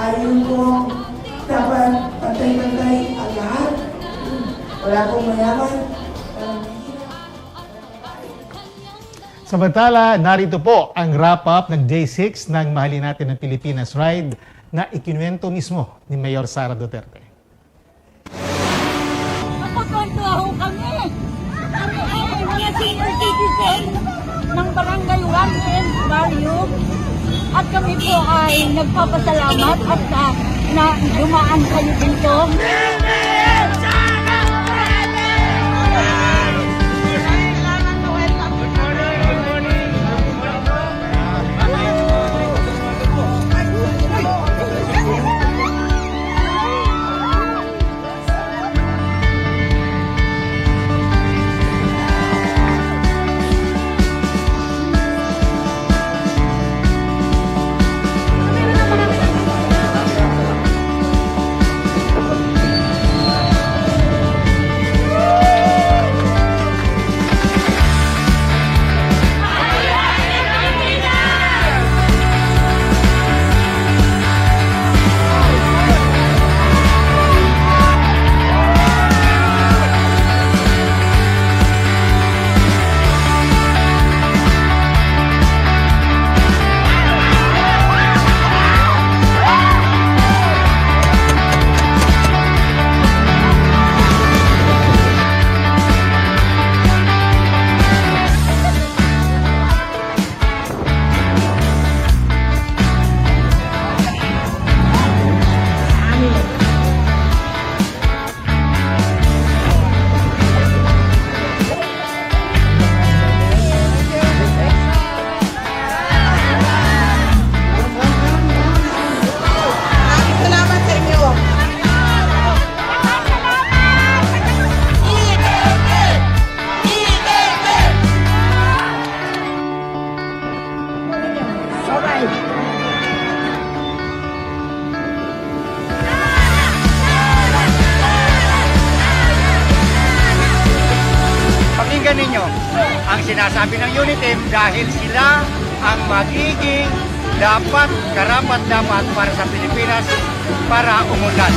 Ayon kong dapat pantay-pantay ang lahat. Wala pong mayaman. Walang mahirap. Samantala, narito po ang wrap-up ng Day 6 ng Mahalin Natin ng Pilipinas Ride na ikinuwento mismo ni Mayor Sara Duterte. Napagkantuaho kami. Kami ay mga senior citizen ng Barangay 1 and Barrio. At kami po ay nagpapasalamat at na dumaan kayo dito. Pakinggan ninyo ang sinasabi ng unit team dahil sila ang magiging dapat karapat-dapat para sa Pilipinas para umunlad.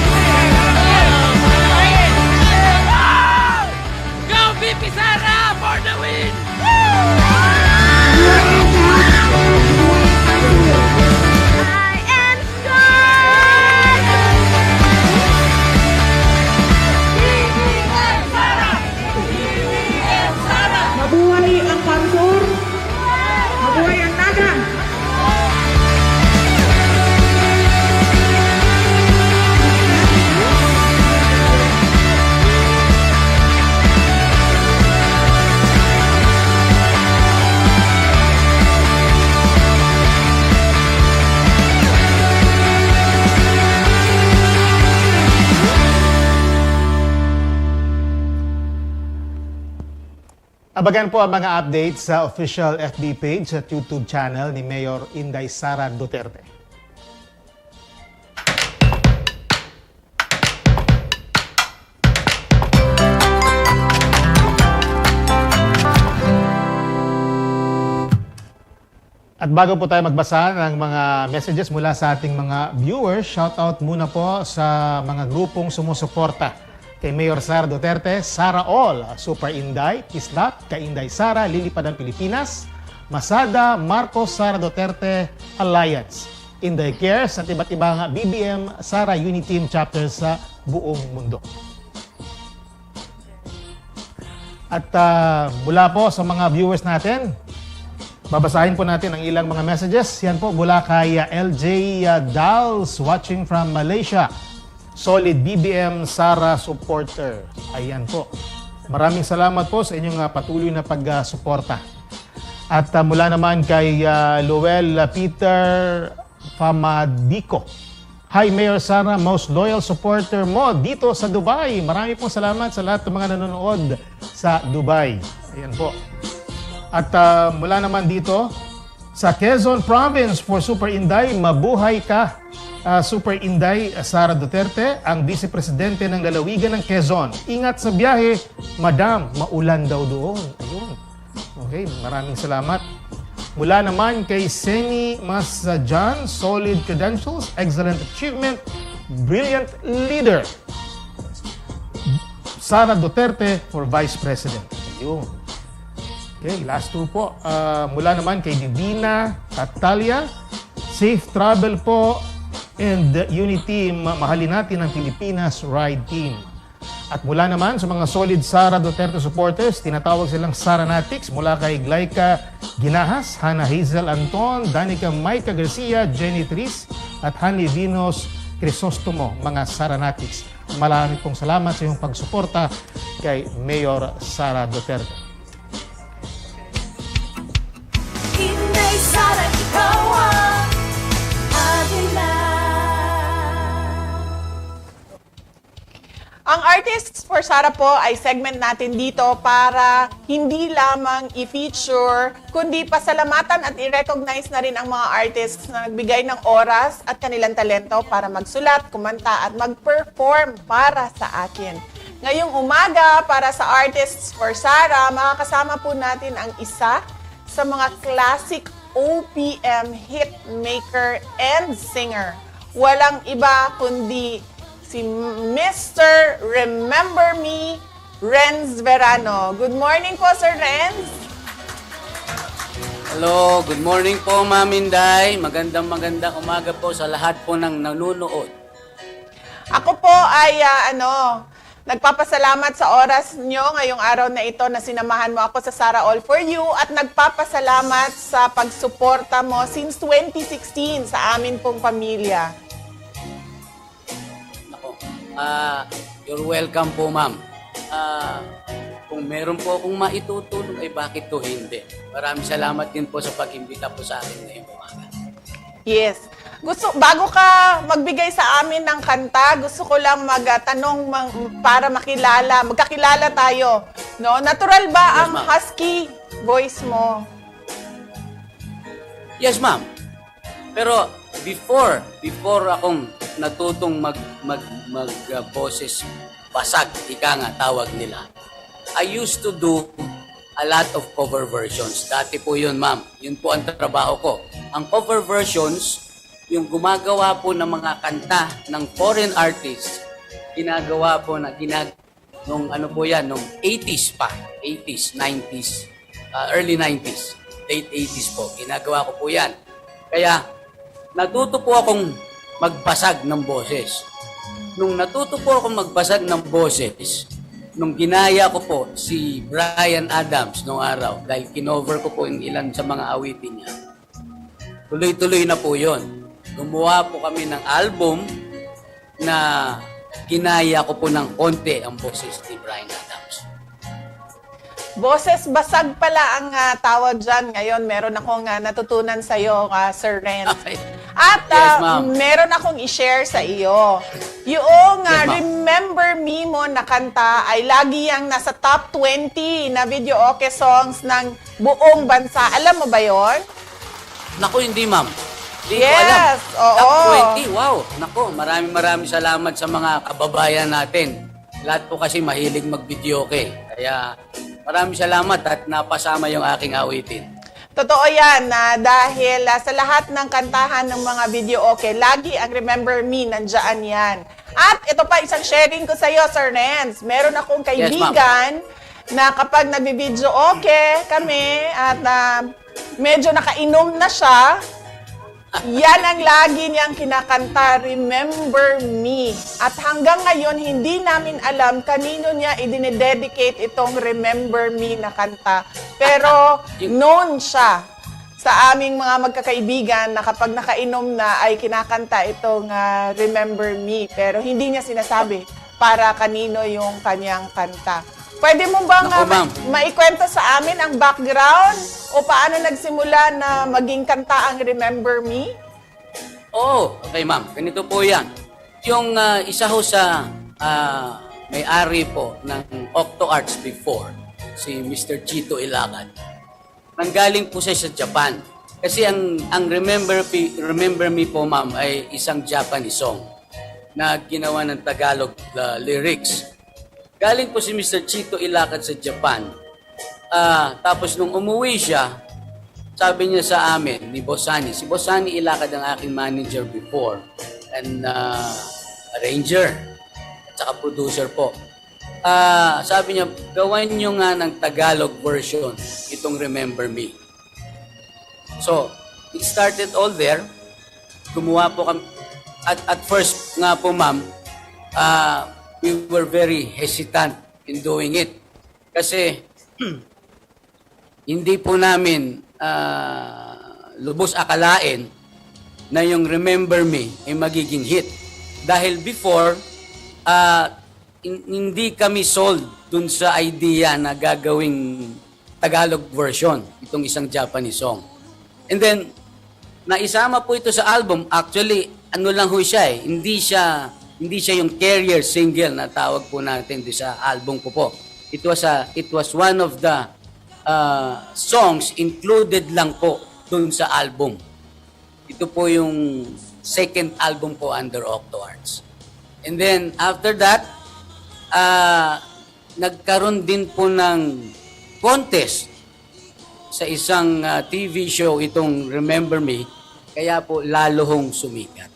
Go VP Sara for the win! Mabuhay ang Kamsur! Mabuhay ang Naga! Abagan po ang mga updates sa official FB page at YouTube channel ni Mayor Inday Sara Duterte. At bago po tayo magbasa ng mga messages mula sa ating mga viewers, shoutout muna po sa mga grupong sumusuporta kay Mayor Sara Duterte, Sara All, Super Inday, Kislap, Kainday Sara, Lilipad ng Pilipinas, Masada, Marcos Sara Duterte Alliance, Inday Cares at iba't ibang BBM Sara Unity Team chapters sa buong mundo. At mula po sa mga viewers natin, babasahin po natin ang ilang mga messages. Yan po mula kay LJ Dals watching from Malaysia. Solid BBM Sara supporter. Ayan po. Maraming salamat po sa inyong patuloy na pag-suporta. At mula naman kay Luel Peter Famadico. Hi Mayor Sara, most loyal supporter mo dito sa Dubai. Marami pong salamat sa lahat ng mga nanonood sa Dubai. Ayan po. At mula naman dito sa Quezon Province for Super Inday, mabuhay ka Super Inday Sara Duterte, ang Vice Presidente ng Lalawigan ng Quezon. Ingat sa biyahe, Madam, maulan daw doon. Ayun. Okay, maraming salamat. Mula naman kay Seni Masajan, solid credentials, excellent achievement, brilliant leader. Sara Duterte for Vice President. Yun. Okay, last two po. Mula naman kay Divina Catalia, safe travel po, and Unity, mahalin natin ang Pilipinas Ride Team. At mula naman sa mga solid Sara Duterte supporters, tinatawag silang Saranatics mula kay Glyca Ginahas, Hannah Hazel Anton, Danica Maika Garcia, Jenny Tris, at Honey Venus Crisostomo, mga Saranatics. Marami pong salamat sa iyong pagsuporta kay Mayor Sara Duterte. Inday Sara, ikaw ang agila. Ang Artists for Sara po ay segment natin dito para hindi lamang i-feature, kundi pasalamatan at i-recognize na rin ang mga artists na nagbigay ng oras at kanilang talento para magsulat, kumanta at mag-perform para sa akin. Ngayong umaga, para sa Artists for Sara, makakasama po natin ang isa sa mga classic OPM hit maker and singer. Walang iba kundi si Mr. Remember Me, Renz Verano. Good morning po, Sir Renz. Hello, good morning po, Ma'am Inday. Magandang umaga po sa lahat po ng nanonood. Ako po ay nagpapasalamat sa oras nyo ngayong araw na ito na sinamahan mo ako sa Sara All For You at nagpapasalamat sa pagsuporta mo since 2016 sa amin pong pamilya. You're welcome po, ma'am. Kung meron po akong maitutulong, ay bakit to hindi? Maraming salamat din po sa pag-imbita po sa akin ngayong umaga. Yes. Bago ka magbigay sa amin ng kanta, gusto ko lang magtanong para magkakilala tayo. No? Natural ba ang husky voice mo? Yes, ma'am. Pero before akong natutong boses basag, ika nga tawag nila, I used to do a lot of cover versions. Dati po yun, ma'am. Yun po ang trabaho ko. Ang cover versions, yung gumagawa po ng mga kanta ng foreign artists, ginagawa po nung ano po yan, nung 80s pa. 80s, 90s, early 90s, late 80s po. Ginagawa ko po yan. Kaya, natuto po akong magbasag ng boses. Nung natuto po akong magbasag ng boses, nung ginaya ko po si Bryan Adams noong araw, dahil kinover ko po yung ilan sa mga awitin niya, tuloy-tuloy na po yon. Gumawa po kami ng album na ginaya ko po ng konti ang boses ni Bryan Adams. Boses basag pala ang tawag dyan. Ngayon, meron akong natutunan sa iyo, Sir Renz. Okay. At Yes, ma'am. meron akong i-share sa iyo. Yung Yes, ma'am. Remember Me mo na kanta ay lagi yang nasa top 20 na video okay songs ng buong bansa. Alam mo ba yon? Naku, hindi, ma'am. Hindi ko Yes, alam. oo. Top 20, wow. Naku, maraming salamat sa mga kababayan natin. Lahat po kasi mahilig mag-videoke. Kaya maraming salamat at napasama yung aking awitin. Totoo yan, dahil sa lahat ng kantahan ng mga video okay, lagi ang Remember Me, nandiyan yan. At ito pa, isang sharing ko sa iyo, Sir Renz. Meron akong kaibigan na kapag nag-video okay kami at medyo nakainom na siya, yan ang lagi niyang kinakanta, Remember Me. At hanggang ngayon, hindi namin alam kanino niya idinededicate itong Remember Me na kanta. Pero known siya sa aming mga magkakaibigan na kapag nakainom na ay kinakanta itong Remember Me. Pero hindi niya sinasabi para kanino yung kanyang kanta. Pwede mo bang maikwento sa amin ang background o paano nagsimula na maging kanta ang Remember Me? Oo, okay, ma'am. Ganito po yan. Yung isa ho sa may-ari po ng Octo Arts before, si Mr. Chito Ilagad, nanggaling po siya sa Japan. Kasi ang Remember Me po, ma'am, ay isang Japanese song na ginawa ng Tagalog lyrics. Galing po si Mr. Chito Ilagad sa Japan. Tapos nung umuwi siya, sabi niya sa amin, ni Bosani, si Bosani Ilacad ang aking manager before and arranger at saka producer po. Sabi niya, gawan nyo nga ng Tagalog version itong Remember Me. So, it started all there. Gumawa po kami. At first nga po, ma'am, we were very hesitant in doing it. Kasi, hindi po namin lubos akalain na yung Remember Me ay magiging hit. Dahil before, hindi kami sold dun sa idea na gagawing Tagalog version, itong isang Japanese song. And then, naisama po ito sa album. Actually, ano lang ho siya eh. Hindi siya yung carrier single na tawag po natin sa album ko po. It was one of the songs included lang po dun sa album. Ito po yung second album po under Octo Arts. And then, after that, nagkaroon din po ng contest sa isang TV show itong Remember Me, kaya po lalo hong sumikat.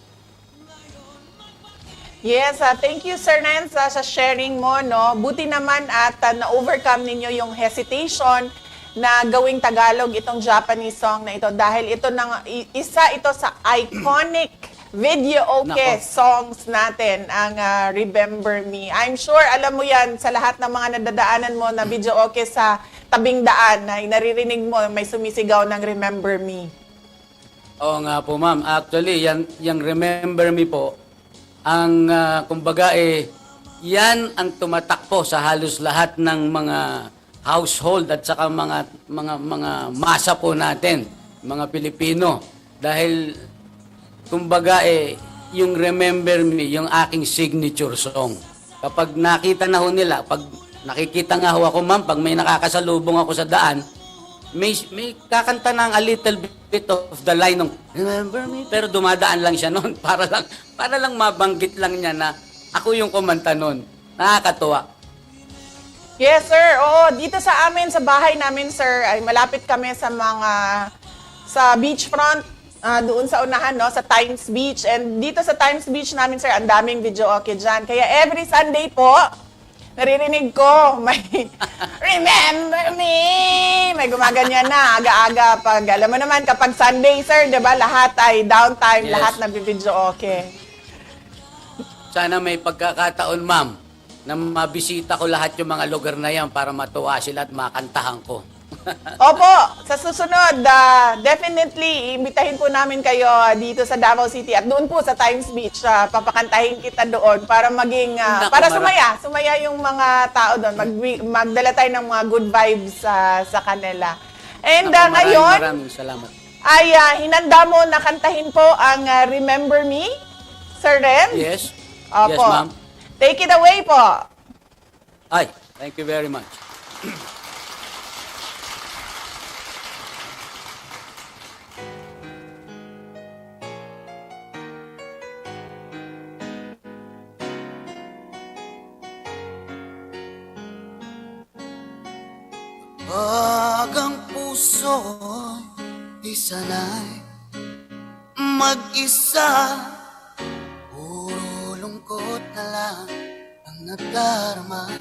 Yes, thank you Sir Nance sa sharing mo, no. Buti naman at na-overcome ninyo yung hesitation na gawing Tagalog itong Japanese song na ito dahil ito isa ito sa iconic video songs natin, ang Remember Me. I'm sure alam mo yan sa lahat ng mga nadadaanan mo na video sa tabing daan na naririnig mo may sumisigaw ng Remember Me. Oo nga po, ma'am. Actually, yung Remember Me po, ang kumbaga yan ang tumatak po sa halos lahat ng mga household at saka mga masa po natin, mga Pilipino. Dahil kumbaga yung Remember Me, yung aking signature song. Kapag nakita na ho nila, pag nakikita nga ho ako, ma'am, pag may nakakasalubong ako sa daan, may kakanta ng a little bit of the line ng Remember Me, pero dumadaan lang siya noon para lang mabanggit lang niya na ako yung kumanta noon. Nakakatuwa. Yes, sir. Oo, dito sa amin, sa bahay namin, sir, ay malapit kami sa beachfront, doon sa unahan, no, sa Times Beach. And dito sa Times Beach namin, sir, ang daming video dyan. Kaya every Sunday po, naririnig ko, may Remember Me! May gumaganyan na, aga-aga. Alam mo naman, kapag Sunday, sir, di ba, lahat ay downtime, Yes. lahat nag-video Sana may pagkakataon, ma'am, na mabisita ko lahat yung mga lugar na yan para matuwa sila at makantahan ko. Opo, sa susunod, definitely, imbitahin po namin kayo dito sa Davao City at doon po sa Times Beach. Papakantahin kita doon para maging, para sumaya yung mga tao doon. Magdala tayo ng mga good vibes sa kanila. And ngayon, maraming salamat. Ay hinanda mo na kantahin po ang Remember Me, Sir Rem? Yes. Opo. Yes, ma'am. Take it away po. Ay, thank you very much. Pag ang puso di sanay mag-isa, puro lungkot na lang ang nadarama.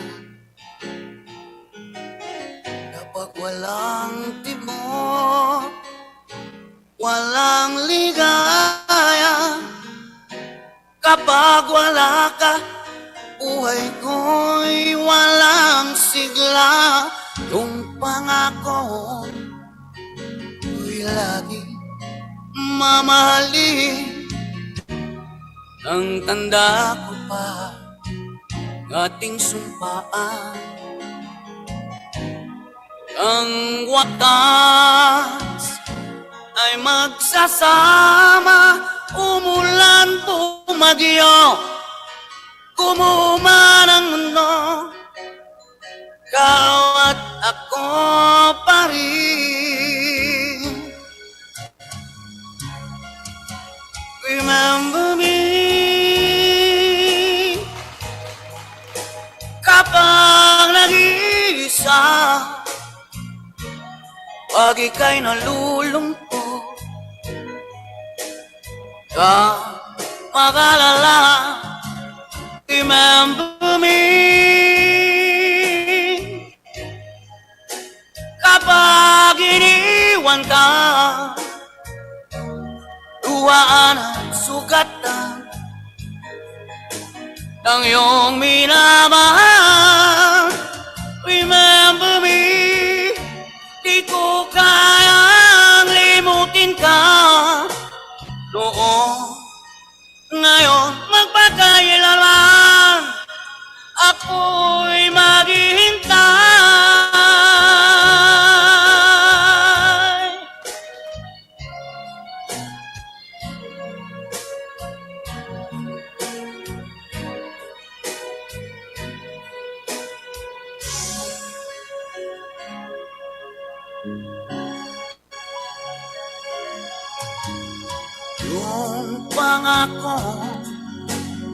Kapag walang tibok, walang ligaya, kapag wala ka, buhay ko'y walang sigla. Yung pangako ko'y lagi mamahalin. Ang tanda ko pa ng ating sumpaan, ang wakas ay magsasama. Umulan, bumagyo, kumuman ang mundo, ikaw at ako pa rin. Remember me kapag nag-iisa, pag ika'y nalulungkot, ka mag-alala, remember me. Kapag iniwan ka, luhaan at sugatan ng iyong minamahal, remember me. Di ko kayang limutin ka noon, ngayon magpakailanman ako'y maghihintay. Yung pangako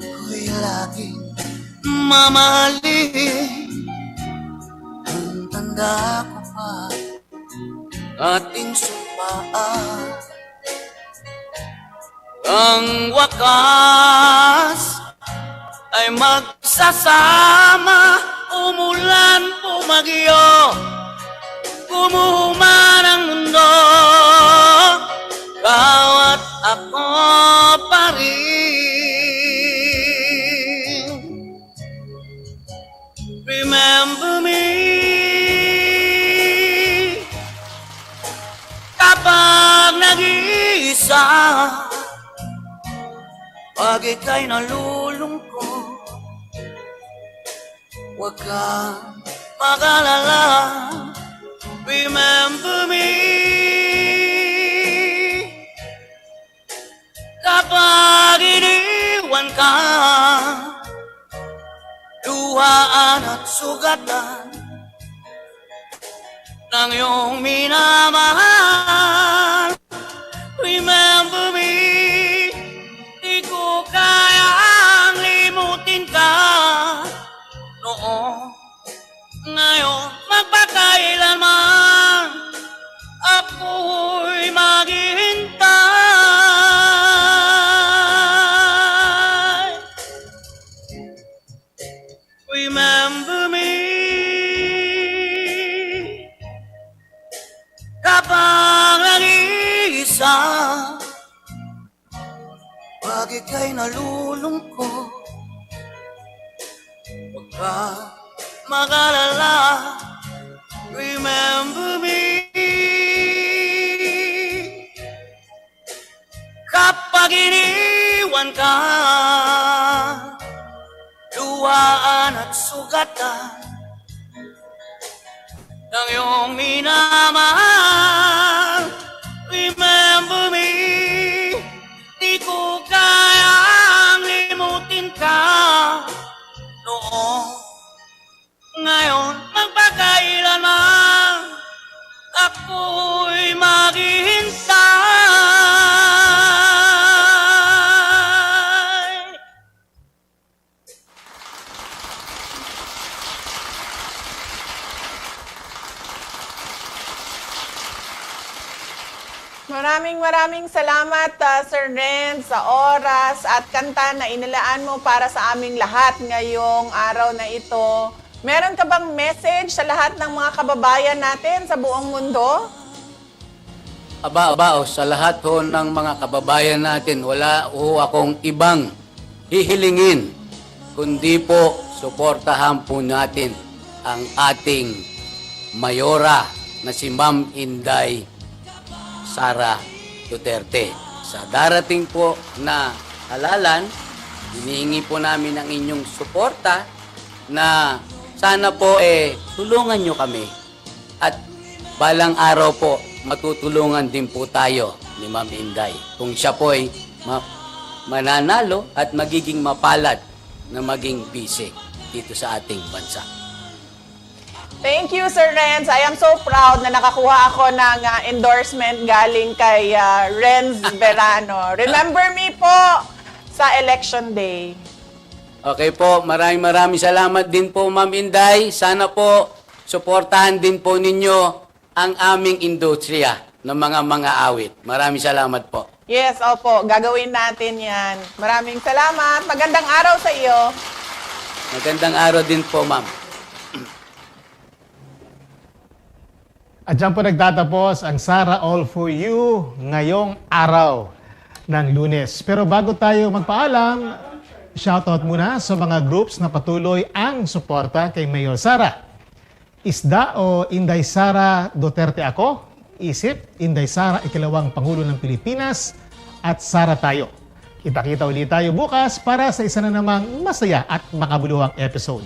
ko'y laging mamahalin. Ang tanda ko pa ating sumpaan, ang wakas ay magsasama. Umulan, pumagyo, kumuhuman ang mundo, bawat ako pa rin. Remember me. Kapag nag-iisa, pag ika'y nalulungkot, huwag kang mag-alala, remember me. Kapag iniwan ka, luhaan at sugatan ng iyong minamahal, remember me. Di ko kayang limutin ka noon, ngayon magpakailanman ako'y maghihintay. Remember me. Kapag nag-iisa, pag ika'y nalulungkot, huwag ka mag-alala, remember me. Kapag iniwan ka, luhaan at sugatan ng iyong minamahal, remember me. Di ko kayang limutin ka noon, ngayon magpakailanman ako'y maghihintay. Maraming salamat, Sir Ren, sa oras at kanta na inilaan mo para sa aming lahat ngayong araw na ito. Meron ka bang message sa lahat ng mga kababayan natin sa buong mundo? Sa lahat ho ng mga kababayan natin, wala ho akong ibang hihilingin, kundi po suportahan po natin ang ating mayora na si Ma'am Inday Sara Duterte. Sa darating po na halalan, hinihingi po namin ang inyong suporta na sana po tulungan nyo kami. At balang araw po, matutulungan din po tayo ni Ma'am Inday. Kung siya po ay mananalo at magiging mapalad na maging vice dito sa ating bansa. Thank you, Sir Renz. I am so proud na nakakuha ako ng endorsement galing kay Renz Verano. Remember me po sa election day. Okay po, maraming salamat din po, Ma'am Inday. Sana po, suportahan din po ninyo ang aming industriya ng mga awit. Maraming salamat po. Yes, opo. Gagawin natin yan. Maraming salamat. Magandang araw sa iyo. Magandang araw din po, ma'am. At dyan po nagtatapos ang Sara All For You ngayong araw ng Lunes. Pero bago tayo magpaalam, shoutout muna sa mga groups na patuloy ang suporta kay Mayor Sara. Isda o Inday Sara Duterte ako? Isip, Inday Sara ikalawang Pangulo ng Pilipinas at Sara tayo. Kita-kita ulit tayo bukas para sa isa na namang masaya at makabuluhang episode.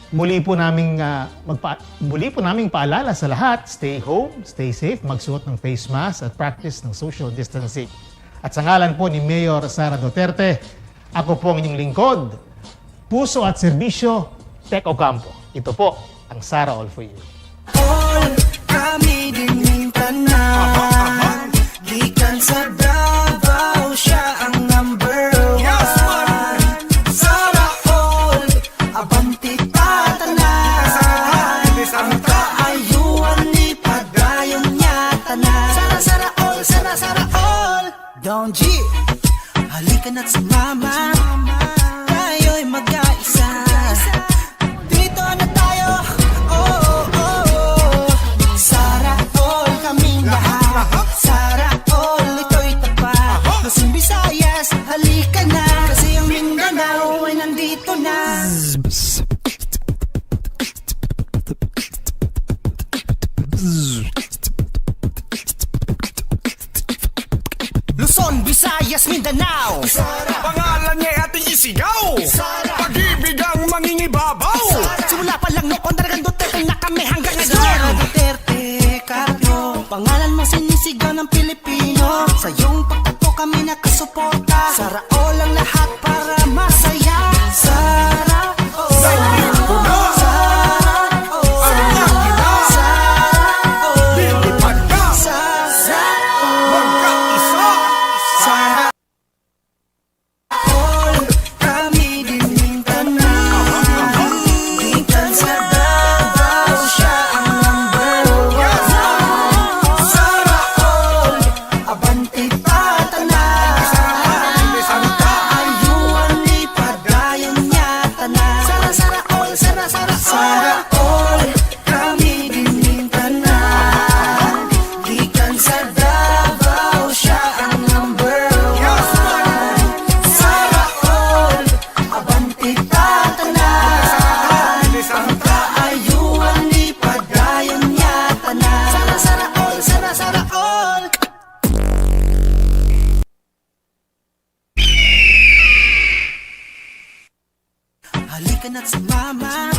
Muli po naming paalala sa lahat, stay home, stay safe, magsuot ng face mask at practice ng social distancing. At sa ngalan po ni Mayor Sara Duterte, ako po ang inyong lingkod, puso at serbisyo, Tech Ocampo. Ito po ang Sara All For You. All kami din tanan, gikan sa Davao, siya ang number one. Sara all, abanti tatanan, ang kaayuan ni padayon niya tanan. Sara all, Sara all. Don G, halika na't sumama, tayo'y mag-aisa. Dito na tayo, Sara all, kaming lahat. Sara all, ito'y tapat. Luzon, Visayas, halika na, kasi ang Mindanao ay nandito na. Luzon, Visayas, Mindanao. Pangalan niya ating isigaw. Pag-ibig ang mangingibabaw. Simula pa lang noon, talagang Duterte na kami hanggang ngayon. Sara Duterte, Carpio, pangalan mo sinisigaw ng Pilipino. Sa iyong pagtato kami nakasuporta. Sara all ang lahat para masaya. Sara all, Sara all, Sara all, Lilipad ka. Sara all, Magkaisa. Sara all, kami din tanan, gikan sa Davao, siya ang number one. Sara all, abanti tatanan, ang kaayuan ni padayon niya tanan. Sara all, Sara all, kami din tanan, gikan sa Davao, siya ang number one. Sara all, abanti tatanan, ang kaayuan ni padayon niya tanan. Sara all, Sara all. Halika na't sumama,